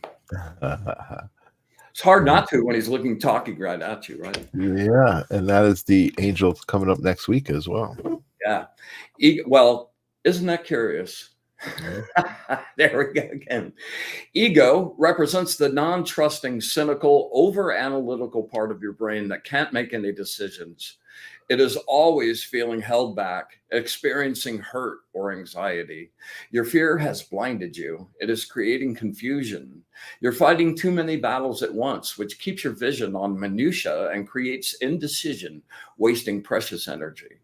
It's hard not to when he's looking talking right at you, right? Yeah, and that is the angel coming up next week as well. Yeah. Well, isn't that curious? There we go again. Ego represents the non-trusting, cynical, over-analytical part of your brain that can't make any decisions. It is always feeling held back, experiencing hurt or anxiety. Your fear has blinded you. It is creating confusion. You're fighting too many battles at once, which keeps your vision on minutia and creates indecision, wasting precious energy.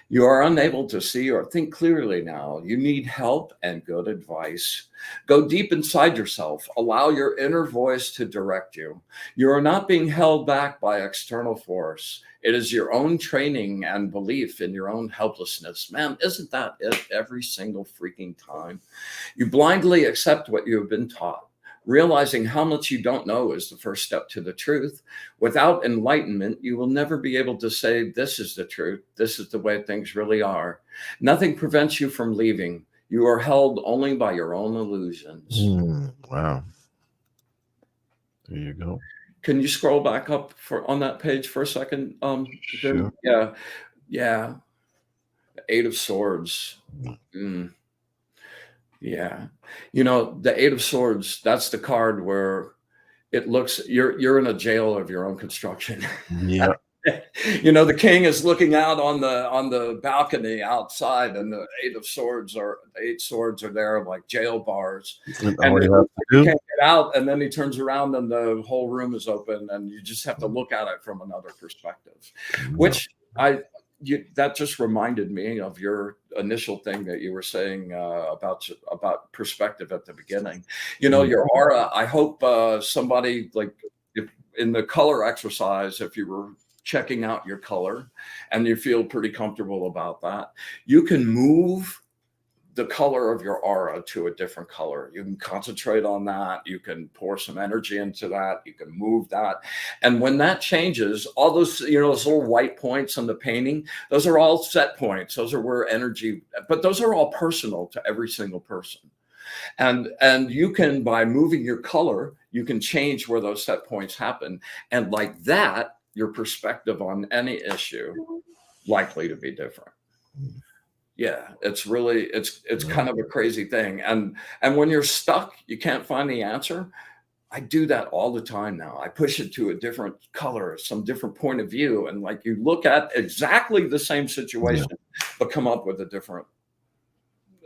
You are unable to see or think clearly now. You need help and good advice. Go deep inside yourself. Allow your inner voice to direct you. You are not being held back by external force. It is your own training and belief in your own helplessness. Man, isn't that it every single freaking time? You blindly accept what you have been taught. Realizing how much you don't know is the first step to the truth. Without enlightenment, you will never be able to say, this is the truth. This is the way things really are. Nothing prevents you from leaving. You are held only by your own illusions. Wow. There you go. Can you scroll back up on that page for a second? Sure. Yeah. Yeah. Eight of Swords. Yeah. The Eight of Swords, that's the card where it looks you're in a jail of your own construction. Yeah. The king is looking out on the balcony outside, and the Eight Swords are there like jail bars. And you can't get out, and then he turns around and the whole room is open, and you just have to look at it from another perspective. Which that just reminded me of your initial thing that you were saying about perspective at the beginning. Your aura. I hope somebody, if in the color exercise, if you were checking out your color and you feel pretty comfortable about that, you can move the color of your aura to a different color. You can concentrate on that. You can pour some energy into that. You can move that. And when that changes, all those, those little white points on the painting, those are all set points. Those are where energy, but those are all personal to every single person. And you can, by moving your color, you can change where those set points happen. And like that, your perspective on any issue likely to be different. Yeah, it's really, it's kind of a crazy thing. And when you're stuck, you can't find the answer. I do that all the time now. I push it to a different color, some different point of view. And like you look at exactly the same situation, but come up with a different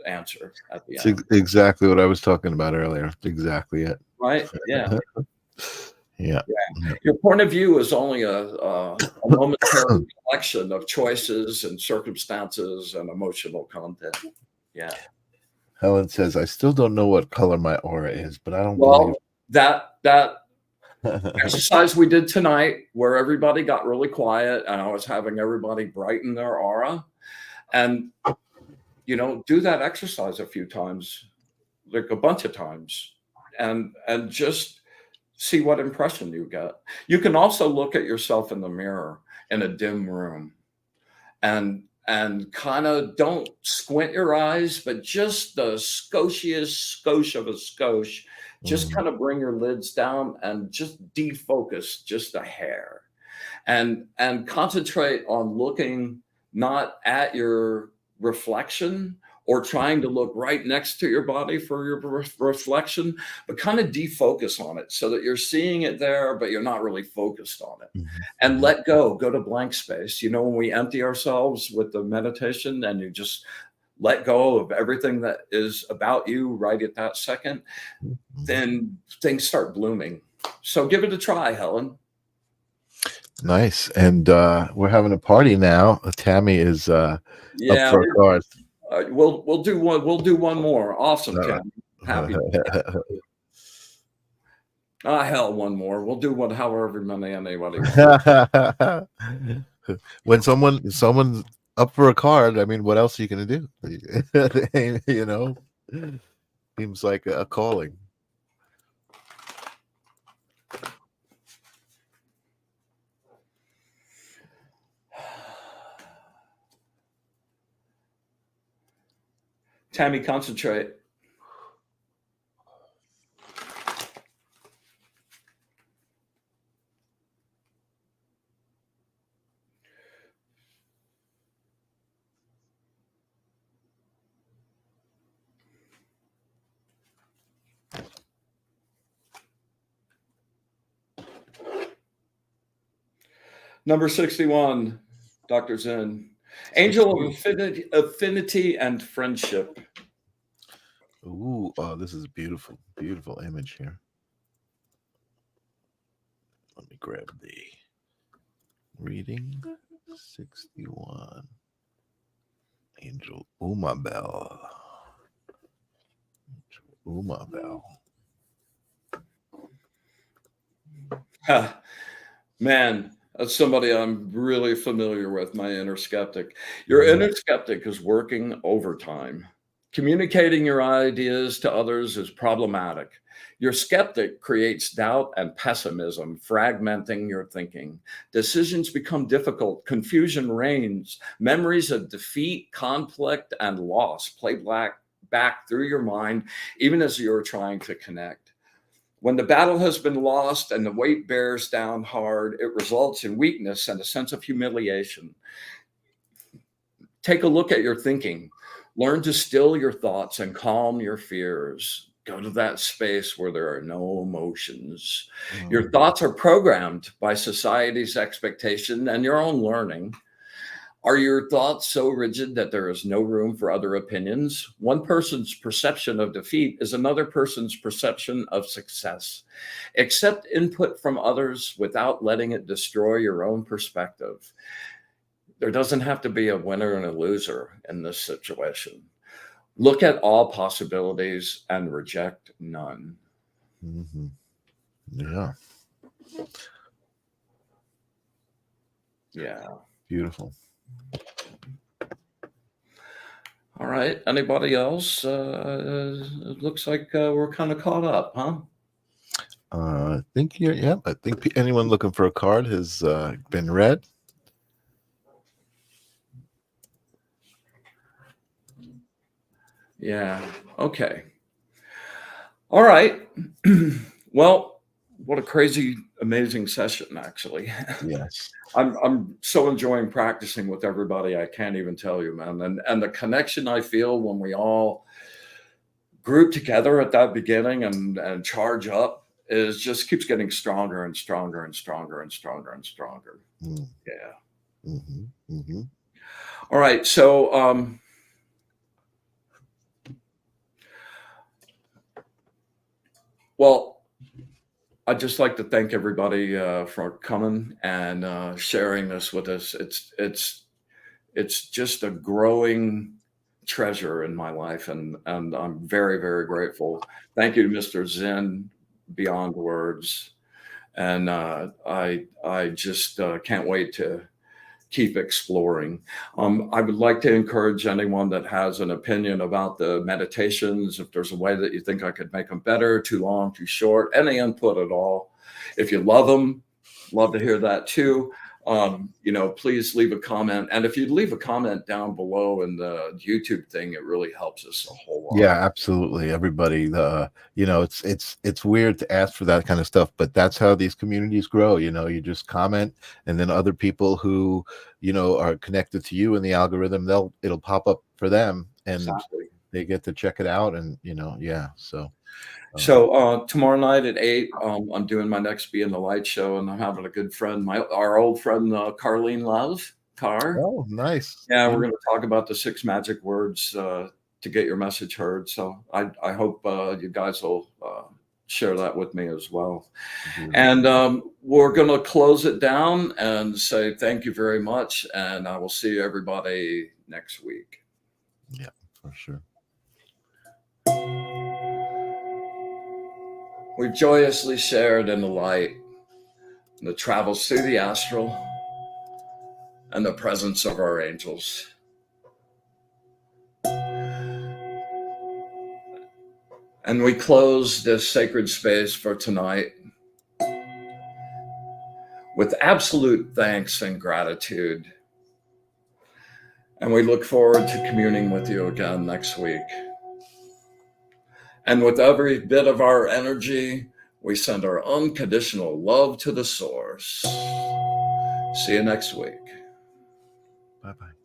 answer at the It's end. exactly what I was talking about earlier. Exactly it. Right? Yeah. Yeah. Your point of view is only a momentary collection of choices and circumstances and emotional content. Yeah. Helen says, I still don't know what color my aura is, but I don't Well, that believe. exercise we did tonight, where everybody got really quiet and I was having everybody brighten their aura, and do that exercise a few times, like a bunch of times, and just see what impression you get. You can also look at yourself in the mirror in a dim room and kind of don't squint your eyes, but just the skosh of a skosh, just kind of bring your lids down and just defocus just a hair and concentrate on looking not at your reflection or trying to look right next to your body for your reflection, but kind of defocus on it so that you're seeing it there, but you're not really focused on it. And let go to blank space. When we empty ourselves with the meditation and you just let go of everything that is about you right at that second, then things start blooming. So give it a try, Helen. Nice. And we're having a party now. Tammy is up for a card. We'll do one. We'll do one more. Awesome, Tammy. Happy. Hell, one more. We'll do one however many anybody wants. When someone's up for a card, I mean, what else are you gonna do? Seems like a calling. Tammy, concentrate. Number 61, Dr. Zen. Angel of affinity and friendship. Ooh, oh, this is a beautiful, beautiful image here. Let me grab the reading. 61. Angel Umabel. Umabel. Man, that's somebody I'm really familiar with, my inner skeptic. Your inner skeptic is working overtime. Communicating your ideas to others is problematic. Your skeptic creates doubt and pessimism, fragmenting your thinking. Decisions become difficult. Confusion reigns. Memories of defeat, conflict, and loss play back through your mind, even as you're trying to connect. When the battle has been lost and the weight bears down hard, it results in weakness and a sense of humiliation. Take a look at your thinking. Learn to still your thoughts and calm your fears. Go to that space where there are no emotions. Your thoughts are programmed by society's expectation and your own learning. Are your thoughts so rigid that there is no room for other opinions? One person's perception of defeat is another person's perception of success. Accept input from others without letting it destroy your own perspective. There doesn't have to be a winner and a loser in this situation. Look at all possibilities and reject none. Mm-hmm. Yeah. Yeah. Beautiful. All right. Anybody else? It looks like we're kind of caught up, huh? I think I think anyone looking for a card has been read. Yeah. Okay. All right. Well, what a crazy, amazing session, actually. Yes. I'm so enjoying practicing with everybody. I can't even tell you, man. And the connection I feel when we all group together at that beginning and charge up just keeps getting stronger and stronger and stronger and stronger and stronger. Mm. Yeah. Mm-hmm. Mm-hmm. All right. So, well, I'd just like to thank everybody for coming and sharing this with us. It's just a growing treasure in my life, and I'm very, very grateful. Thank you, Mr. Zen, beyond words. And I just can't wait to keep exploring. I would like to encourage anyone that has an opinion about the meditations, if there's a way that you think I could make them better, too long, too short, any input at all. If you love them, love to hear that too. Please leave a comment. And if you leave a comment down below in the YouTube thing, it really helps us a whole lot. Yeah, absolutely. Everybody, it's weird to ask for that kind of stuff, but that's how these communities grow. You just comment, and then other people who, are connected to you in the algorithm, it'll pop up for them, and Exactly. they get to check it out. And yeah. So tomorrow night at 8, I'm doing my next Be in the Light show, and I'm having a good friend, our old friend Carlene Love, Car. Oh, nice. Yeah, we're going to talk about the 6 magic words to get your message heard. So I hope you guys will share that with me as well. And we're going to close it down and say thank you very much, and I will see everybody next week. Yeah, for sure. We've joyously shared in the light, the travels through the astral, and the presence of our angels. And we close this sacred space for tonight with absolute thanks and gratitude. And we look forward to communing with you again next week. And with every bit of our energy, we send our unconditional love to the source. See you next week. Bye-bye.